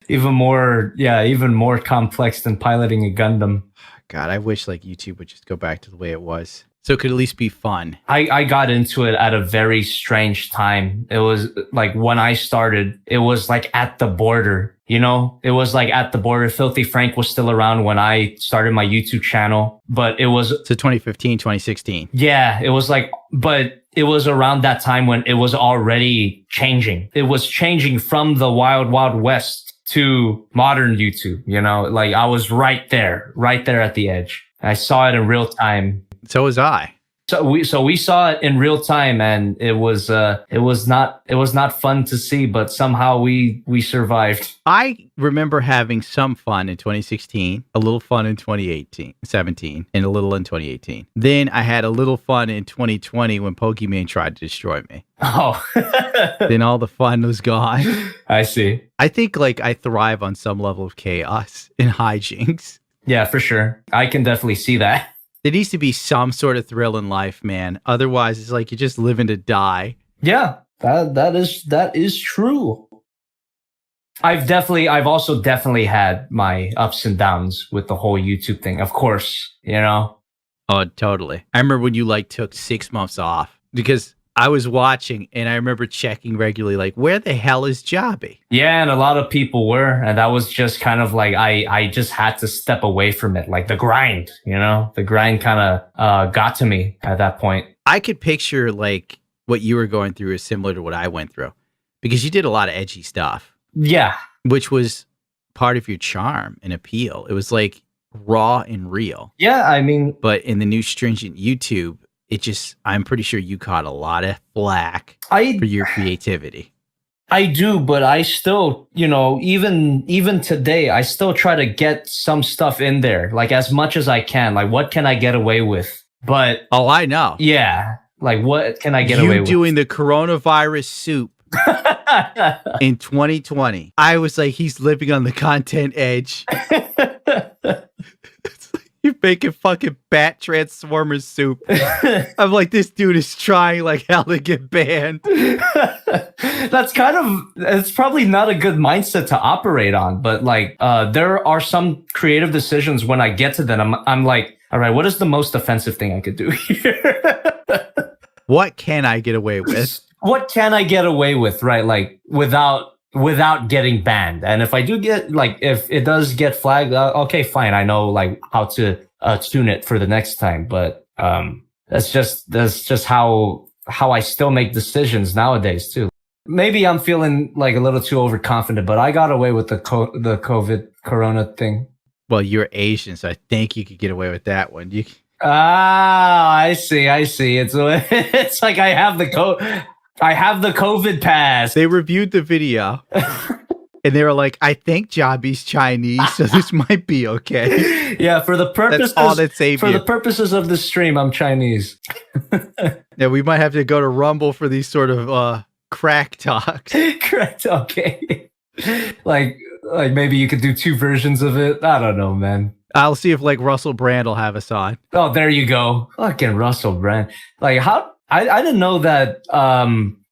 Even more complex than piloting a Gundam. God, I wish like YouTube would just go back to the way it was. So it could at least be fun. I got into it at a very strange time. It was like when I started, it was like at the border. You know, it was like at the border. Filthy Frank was still around when I started my YouTube channel, but it was, So 2015, 2016. yeah, it was like, but it was around that time when it was already changing. It was changing from the wild, wild west to modern YouTube, you know, like I was right there at the edge. I saw it in real time. So was I. So we saw it in real time, and it was not fun to see, but somehow we survived. I remember having some fun in 2016, a little fun in 17, and a little in 2018. Then I had a little fun in 2020 when Pokemon tried to destroy me. Oh, Then all the fun was gone. I see. I think like I thrive on some level of chaos and hijinks. Yeah, for sure. I can definitely see that. There needs to be some sort of thrill in life, man. Otherwise, it's like you're just living to die. Yeah, that is true. I've also definitely had my ups and downs with the whole YouTube thing. Of course, you know. Oh, totally. I remember when you like took 6 months off because I was watching and I remember checking regularly, like, where the hell is Jobby? Yeah, and a lot of people were, and that was just kind of like I just had to step away from it, like the grind, you know, the grind kind of got to me at that point. I could picture like what you were going through is similar to what I went through because you did a lot of edgy stuff. Yeah, which was part of your charm and appeal. It was like raw and real. yeah. I mean, But in the new stringent YouTube, I'm pretty sure you caught a lot of flack for your creativity. I do, but I still, you know, even today, I still try to get some stuff in there, like as much as I can. Like, what can I get away with? But Oh, I know. yeah, like what can I get away You with? doing the coronavirus soup in 2020. I was like, he's living on the content edge. It's like, you're making fucking bat transformer soup. I'm like, this dude is trying like hell to get banned. It's probably not a good mindset to operate on, but like, there are some creative decisions when I get to them. I'm like, all right, what is the most offensive thing I could do here? What can I get away with? What can I get away with, right? Like without getting banned. And if I do get, like, if it does get flagged, okay, fine. I know like how to tune it for the next time. But that's just how I still make decisions nowadays too. Maybe I'm feeling like a little too overconfident, but I got away with the COVID corona thing. Well, you're Asian, so I think you could get away with that one. I see. It's like I have the COVID pass. They reviewed the video and they were like, I think Jobby's Chinese, so this might be okay. Yeah, for the purposes That's all that saved for you. the purposes of the stream, I'm Chinese. Yeah, we might have to go to Rumble for these sort of crack talks. Correct. Okay. like maybe you could do 2 versions of it. I don't know, man. I'll see if like Russell Brand will have us on. Oh, there you go. Fucking Russell Brand. Like how I didn't know that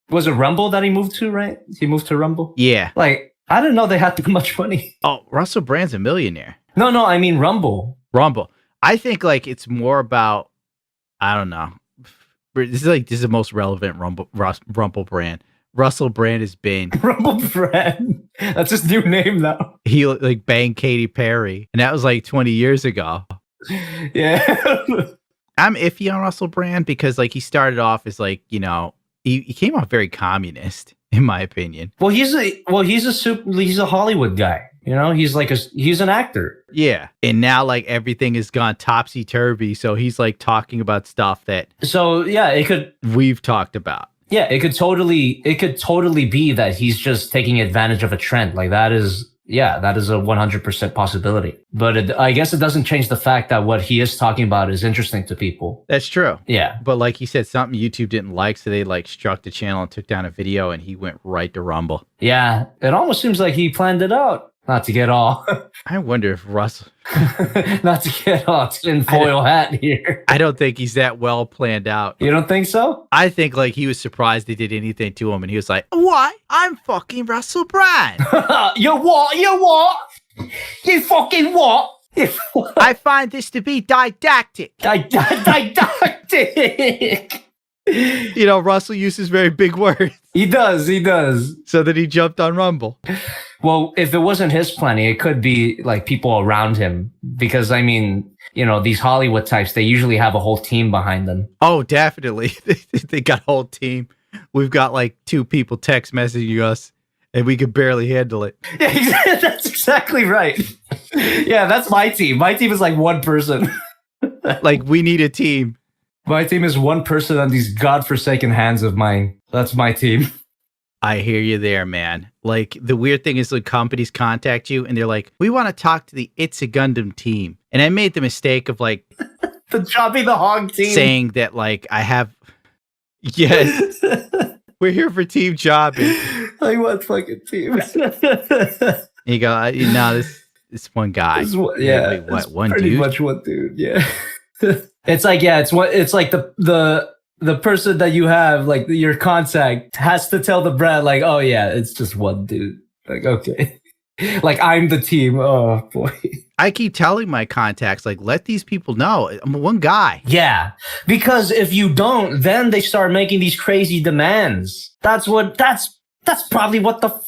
was it Rumble that he moved to, right? He moved to Rumble? Yeah. Like I didn't know they had too much money. Oh, Russell Brand's a millionaire. No, I mean Rumble. Rumble. I think like it's more about, I don't know. This is the most relevant Rumble Brand. Russell Brand has been Rumble Brand. That's his new name now. He like banged Katy Perry, and that was like 20 years ago. Yeah. I'm iffy on Russell Brand because like he started off as like, you know, he came off very communist in my opinion. Well, he's a Hollywood guy. You know, he's an actor. Yeah. And now like everything has gone topsy-turvy, so he's like talking about stuff that we've talked about. Yeah, it could totally be that he's just taking advantage of a trend. Like that is a 100% possibility. But I guess it doesn't change the fact that what he is talking about is interesting to people. That's true. Yeah. But like he said, something YouTube didn't like, so they like struck the channel and took down a video, and he went right to Rumble. Yeah, it almost seems like he planned it out. Not to get all. I wonder if Russell. Not to get all tinfoil hat here. I don't think he's that well planned out. You don't think so? I think like he was surprised they did anything to him, and he was like, "What? I'm fucking Russell Brand." You what? You what? You fucking what? I find this to be didactic. Didactic. You know, Russell uses very big words. He does. So that he jumped on Rumble. Well, if it wasn't his planning, it could be like people around him. Because I mean, you know, these Hollywood types, they usually have a whole team behind them. Oh, definitely. They got a whole team. We've got like 2 people text messaging us, and we could barely handle it. Yeah, that's exactly right. Yeah, that's my team. My team is like one person. Like, we need a team. My team is one person on these godforsaken hands of mine. That's my team. I hear you there, man. Like, the weird thing is, like, companies contact you and they're like, we want to talk to the It's a Gundam team. And I made the mistake of like The Choppy the Hog team. saying that, like, I have, yes, we're here for team jobbing. Like, what fucking team? And you go, no, this one guy. Yeah, Wait, what? it's One pretty dude? much one dude. Yeah. It's like, yeah, it's like the person that you have, like your contact, has to tell the brand, like, oh yeah, it's just one dude. Like, okay. Like, I'm the team. Oh boy. I keep telling my contacts, like, let these people know I'm one guy. Yeah, because if you don't, then they start making these crazy demands. That's probably what the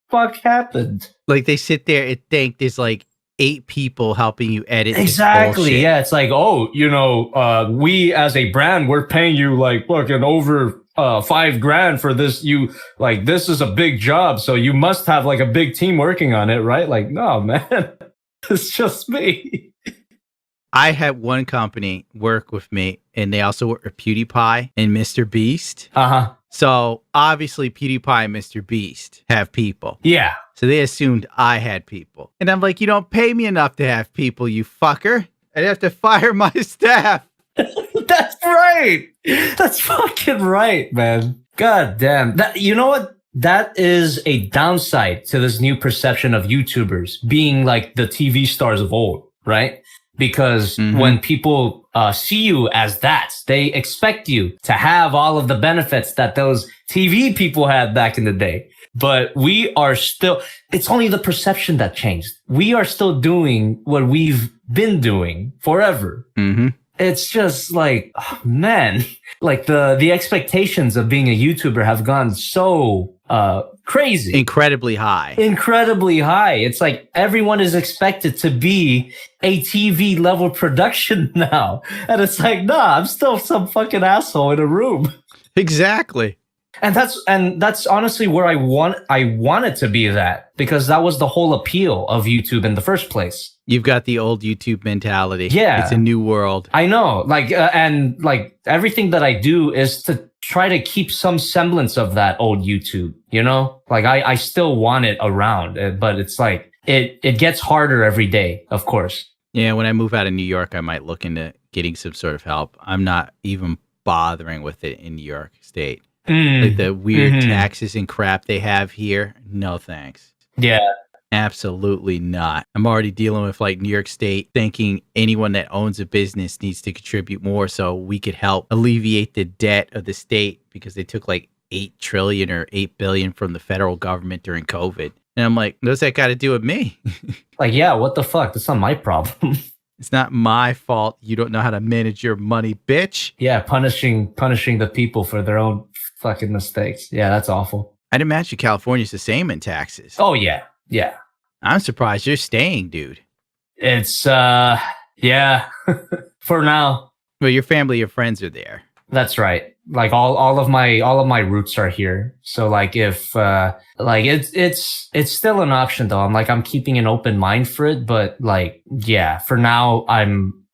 fuck happened. Like, they sit there and think there's like 8 people helping you edit. Exactly. Yeah, it's like, oh, you know, we as a brand, we're paying you like fucking over $5,000 for this. You like, this is a big job, so you must have like a big team working on it, right? Like, no, man, it's just me. I had one company work with me, and they also work with PewDiePie and Mr. Beast. Uh-huh. So obviously PewDiePie and Mr. Beast have people. Yeah. So they assumed I had people. And I'm like, you don't pay me enough to have people, you fucker. I'd have to fire my staff. That's right. That's fucking right, man. God damn. That, you know what? That is a downside to this new perception of YouTubers being like the TV stars of old, right? Because when people see you as that, they expect you to have all of the benefits that those TV people had back in the day. But we are still, it's only the perception that changed. We are still doing what we've been doing forever. Mm-hmm. It's just like, oh, man, like the expectations of being a YouTuber have gone so crazy. Incredibly high. Incredibly high. It's like everyone is expected to be a TV level production now. And it's like, nah, I'm still some fucking asshole in a room. Exactly. And that's honestly where I wanted to be that, because that was the whole appeal of YouTube in the first place. You've got the old YouTube mentality. Yeah. It's a new world. I know. Like, and like everything that I do is to try to keep some semblance of that old YouTube, you know? Like I still want it around, but it's like, it gets harder every day, of course. Yeah. When I move out of New York, I might look into getting some sort of help. I'm not even bothering with it in New York State. Like the weird taxes and crap they have here. No, thanks. Yeah. Absolutely not. I'm already dealing with like New York State thinking anyone that owns a business needs to contribute more so we could help alleviate the debt of the state, because they took like 8 trillion or 8 billion from the federal government during COVID. And I'm like, what's that got to do with me? Like, yeah, what the fuck? That's not my problem. It's not my fault you don't know how to manage your money, bitch. Yeah, punishing the people for their own fucking mistakes. Yeah, that's awful. I'd imagine California's the same in taxes. Oh, yeah. Yeah. I'm surprised you're staying, dude. It's, yeah, for now. Well, your family, your friends are there. That's right. Like all of my roots are here. So like if, like it's still an option though. I'm keeping an open mind for it, but like, yeah, for now I'm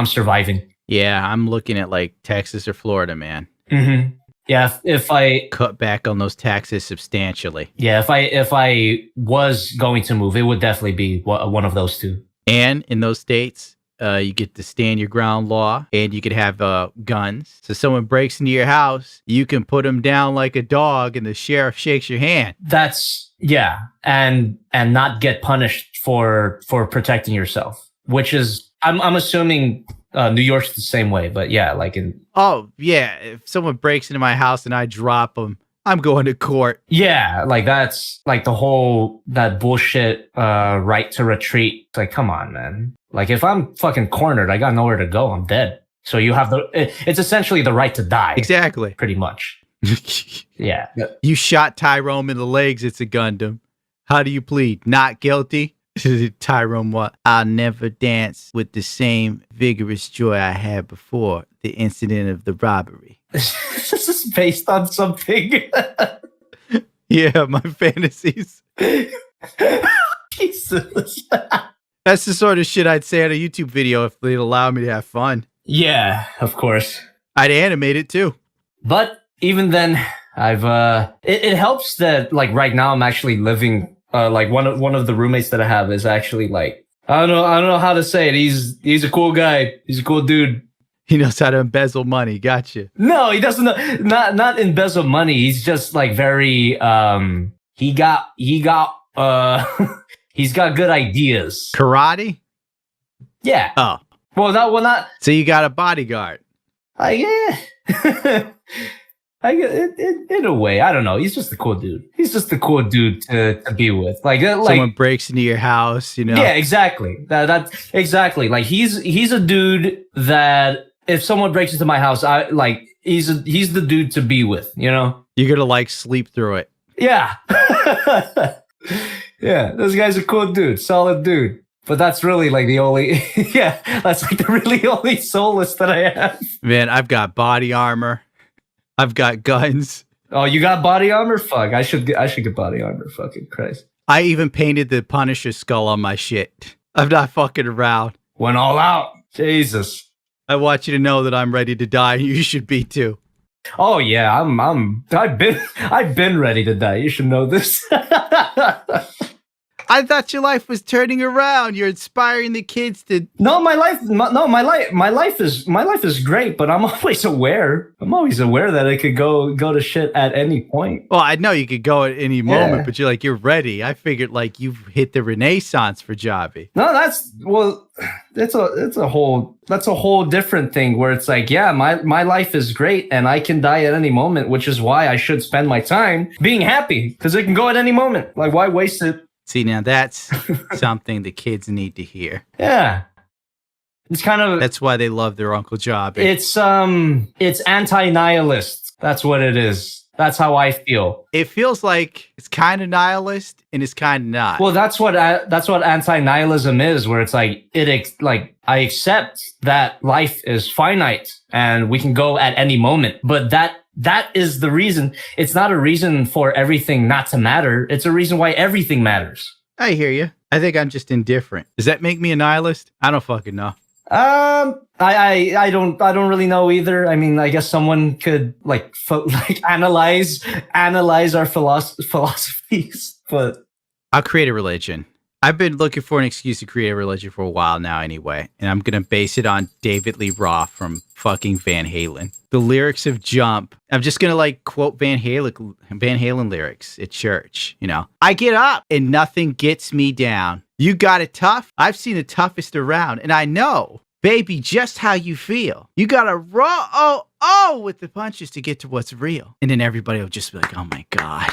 surviving. Yeah. I'm looking at like Texas or Florida, man. Mm-hmm. Yeah. If I cut back on those taxes substantially. Yeah. If I was going to move, it would definitely be one of those two. And in those states, you get the stand your ground law, and you could have guns. So someone breaks into your house, you can put them down like a dog, and the sheriff shakes your hand. That's and not get punished for protecting yourself, which is I'm assuming New York's the same way, but yeah, like in if someone breaks into my house and I drop them, I'm going to court. Yeah, like that's like the whole that bullshit right to retreat. It's like, come on, man. Like if I'm fucking cornered, I got nowhere to go. I'm dead. So you have it's essentially the right to die. Exactly. Pretty much. Yeah. You shot Tyrone in the legs. It's a Gundam. How do you plead? Not guilty? Tyrone, what? I'll never dance with the same vigorous joy I had before the incident of the robbery. This is based on something. Yeah, my fantasies. Jesus. That's the sort of shit I'd say on a YouTube video if they'd allow me to have fun. Yeah, of course. I'd animate it too. But even then, I've it helps that like right now I'm actually living like one of the roommates that I have is actually like I don't know how to say it. He's a cool guy. He's a cool dude. He knows how to embezzle money. Gotcha. No, he doesn't know, not embezzle money. He's just like very he got he's got good ideas. Karate? Yeah. Oh. Well, not. So you got a bodyguard. Yeah. In a way, I don't know. He's just a cool dude. He's just a cool dude to be with. Like someone breaks into your house, you know? Yeah, exactly. That's exactly. Like he's a dude that if someone breaks into my house, he's the dude to be with. You know? You're gonna like sleep through it. Yeah. Yeah. This guy's a cool dude, solid dude. But that's really like the only, yeah, that's like the really only solace that I have. Man, I've got body armor. I've got guns. Oh, you got body armor? Fuck, I should get body armor. Fucking Christ. I even painted the Punisher skull on my shit. I'm not fucking around. Went all out. Jesus. I want you to know that I'm ready to die. You should be too. Oh yeah, I've been ready to die. You should know this. I thought your life was turning around. You're inspiring the kids to. No, my life is great, but I'm always aware. I'm always aware that it could go to shit at any point. Well, I know you could go at any moment, but you're ready. I figured like you've hit the renaissance for Javi. No, that's a whole different thing where it's like, yeah, my life is great and I can die at any moment, which is why I should spend my time being happy because it can go at any moment. Like, why waste it? See, now that's something the kids need to hear. Yeah. It's kind of... That's why they love their Uncle Jobby. It's anti-nihilist. That's what it is. That's how I feel. It feels like it's kind of nihilist and it's kind of not. Well, that's what anti-nihilism is, where it's like, I accept that life is finite and we can go at any moment, but that is the reason. It's not a reason for everything not to matter. It's a reason why everything matters. I hear you. I think I'm just indifferent. Does that make me a nihilist? I don't fucking know. I don't really know either. I mean, I guess someone could analyze our philosophies, but I'll create a religion. I've been looking for an excuse to create a religion for a while now anyway, and I'm going to base it on David Lee Roth from fucking Van Halen. The lyrics of Jump, I'm just going to quote Van Halen lyrics at church, you know. I get up and nothing gets me down. You got it tough? I've seen the toughest around, and I know, baby, just how you feel. You got to roll with the punches to get to what's real. And then everybody will just be like, oh my God.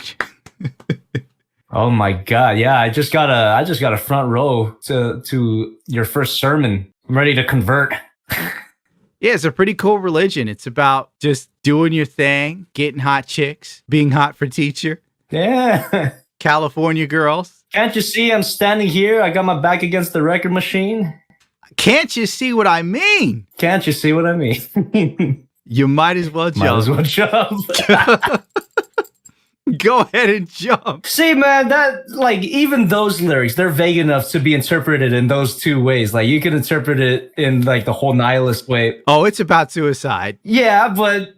Oh my God. Yeah. I just got a front row to your first sermon. I'm ready to convert. Yeah, it's a pretty cool religion. It's about just doing your thing, getting hot chicks, being hot for teacher. Yeah. California girls. Can't you see I'm standing here? I got my back against the record machine. Can't you see what I mean? Can't you see what I mean? You might as well jump. Might as well jump. Go ahead and jump. See, man, that even those lyrics, they're vague enough to be interpreted in those two ways. Like you can interpret it in the whole nihilist way. Oh, it's about suicide. Yeah, but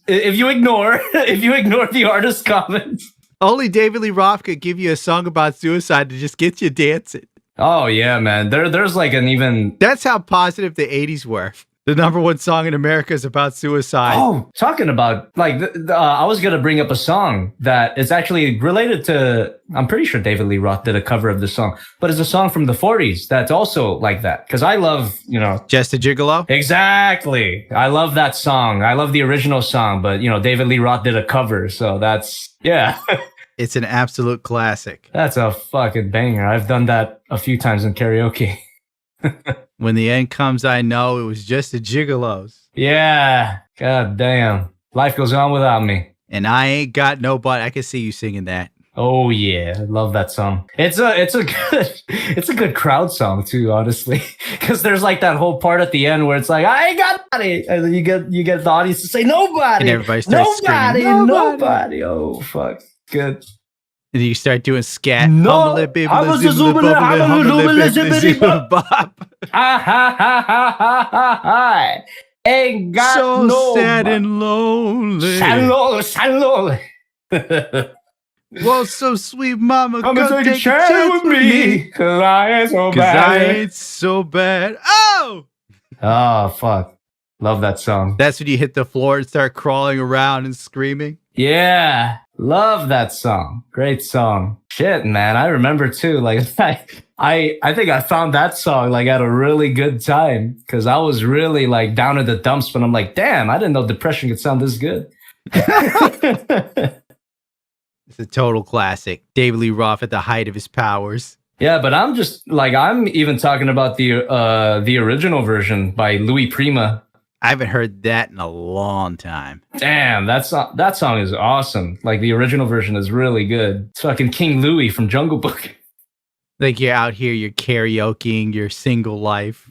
if you ignore the artist's comments. Only David Lee Roth could give you a song about suicide to just get you dancing. Oh yeah, man. There's an even... That's how positive the 80s were. The number one song in America is about suicide. Oh, talking about, I was going to bring up a song that is actually related to, I'm pretty sure David Lee Roth did a cover of this song, but it's a song from the 40s that's also like that. Because I love, Just a Gigolo? Exactly. I love that song. I love the original song, but, David Lee Roth did a cover. So that's, yeah. It's an absolute classic. That's a fucking banger. I've done that a few times in karaoke. When the end comes, I know it was just a gigolos. Yeah. God damn. Life goes on without me. And I ain't got nobody. I can see you singing that. Oh yeah, I love that song. It's a good crowd song too, honestly, because there's like that whole part at the end where it's like I ain't got nobody, and then you get the audience to say nobody, And everybody starts nobody, screaming, nobody. Oh fuck, good. And you start doing scat. No, Humbly, I was bibbly, just zibbly, zooming, bubbly, I was humbly, zooming, bibbly, zippity, zibbly, bop. Ha ha ha ha ha ha ha. Ain't got So no sad and lonely. sad lonely. Well, so sweet mama, Come and take a chance with me, 'cause I ain't so Cause bad. I ain't so bad. Oh! Oh fuck, love that song. That's when you hit the floor and start crawling around and screaming. Yeah, love that song. Great song. Shit, man, I remember too. Like I think I found that song like at a really good time because I was really like down in the dumps. But I'm like, damn, I didn't know depression could sound this good. It's a total classic. David Lee Roth at the height of his powers. Yeah, but I'm just like I'm even talking about the original version by Louis Prima. I haven't heard that in a long time. Damn, that song is awesome. Like the original version is really good. It's fucking King Louis from Jungle Book. Like you're out here, you're karaokeing your single life.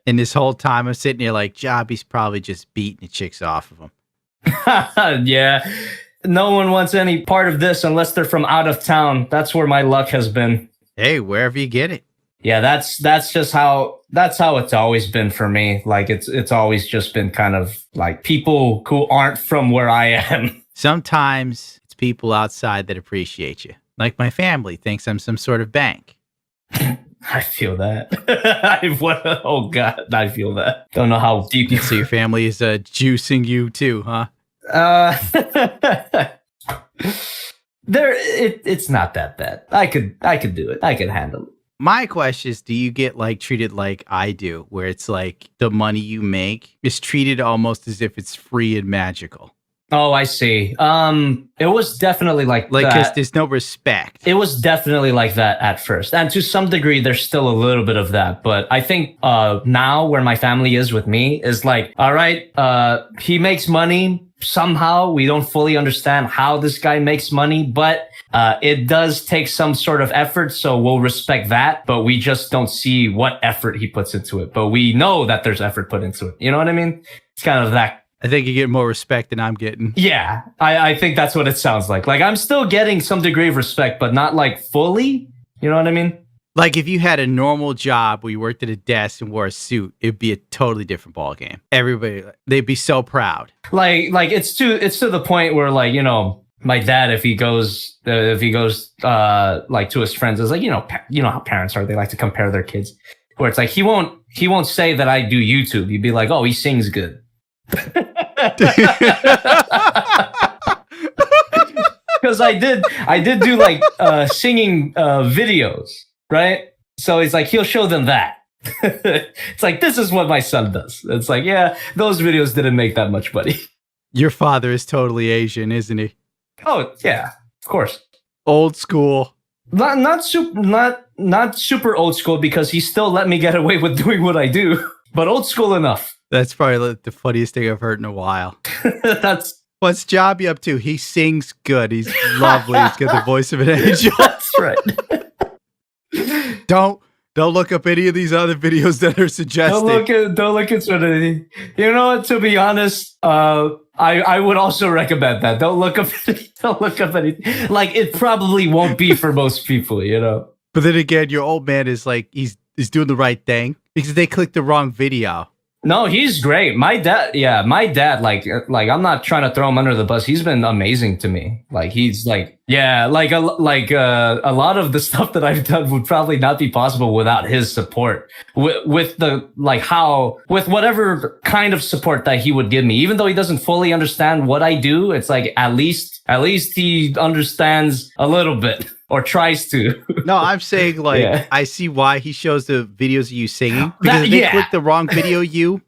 And this whole time I'm sitting here like, Jobby's probably just beating the chicks off of him. Yeah. No one wants any part of this unless they're from out of town. That's where my luck has been. Hey, wherever you get it. Yeah, that's just how it's always been for me. Like it's always just been kind of like people who aren't from where I am. Sometimes it's people outside that appreciate you. Like my family thinks I'm some sort of bank. I feel that. Oh God, I feel that. Don't know how deep you So your family is juicing you too, huh? It's not that bad. I could do it. I could handle it. My question is, do you get like treated like I do, where it's like the money you make is treated almost as if it's free and magical? Oh, I see. It was definitely like because that. there's no respect. It was definitely like that at first. And to some degree, there's still a little bit of that. But I think now where my family is with me is like, all right, he makes money somehow. We don't fully understand how this guy makes money, but it does take some sort of effort. So we'll respect that, but we just don't see what effort he puts into it. But we know that there's effort put into it. You know what I mean? It's kind of that. I think you get more respect than I'm getting. Yeah, I think that's what it sounds like. Like I'm still getting some degree of respect, but not like fully. You know what I mean? Like if you had a normal job where you worked at a desk and wore a suit, it'd be a totally different ballgame. Everybody, they'd be so proud. Like it's to the point where like, you know, my dad, if he goes like to his friends, is like, you know how parents are. They like to compare their kids. Where it's like he won't say that I do YouTube. He'd be like, oh, he sings good. Because I did do like singing videos, right? So it's like he'll show them that. It's like this is what my son does. It's like, yeah, those videos didn't make that much money. Your father is totally Asian, isn't he? Oh yeah, of course. Old school. Not super old school because he still let me get away with doing what I do, but old school enough. That's probably the funniest thing I've heard in a while. That's what's Jobby up to? He sings good. He's lovely. He's got the voice of an angel. That's right. Don't look up any of these other videos that are suggested. Don't look at anything. You know what? To be honest, I would also recommend that. Don't look up anything. Like it probably won't be for most people, you know. But then again, your old man is like he's doing the right thing because they clicked the wrong video. No, he's great. My dad, like I'm not trying to throw him under the bus. He's been amazing to me. Like he's like, yeah, like a lot of the stuff that I've done would probably not be possible without his support. With whatever kind of support that he would give me, even though he doesn't fully understand what I do, it's like at least he understands a little bit. Or tries to. No, I'm saying like yeah. I see why he shows the videos of you singing because if they click the wrong video you're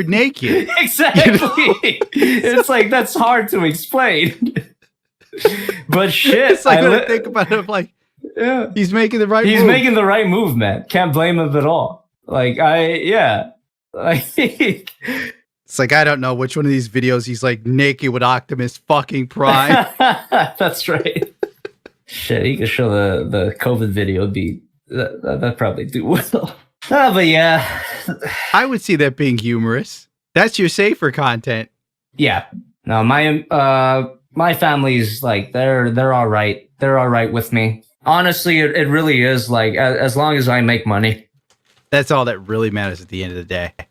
naked. Exactly. You know? It's like that's hard to explain. But shit, it's like when I think about it, I'm like, yeah, he's making the right move. He's making the right move, man. Can't blame him at all. Like It's like, I don't know which one of these videos he's like naked with Optimus fucking Prime. That's right. Shit, you could show the COVID video. That probably do well. But yeah. I would see that being humorous. That's your safer content. Yeah. No, my family's like, they're all right. They're all right with me. Honestly, it really is like, as long as I make money. That's all that really matters at the end of the day.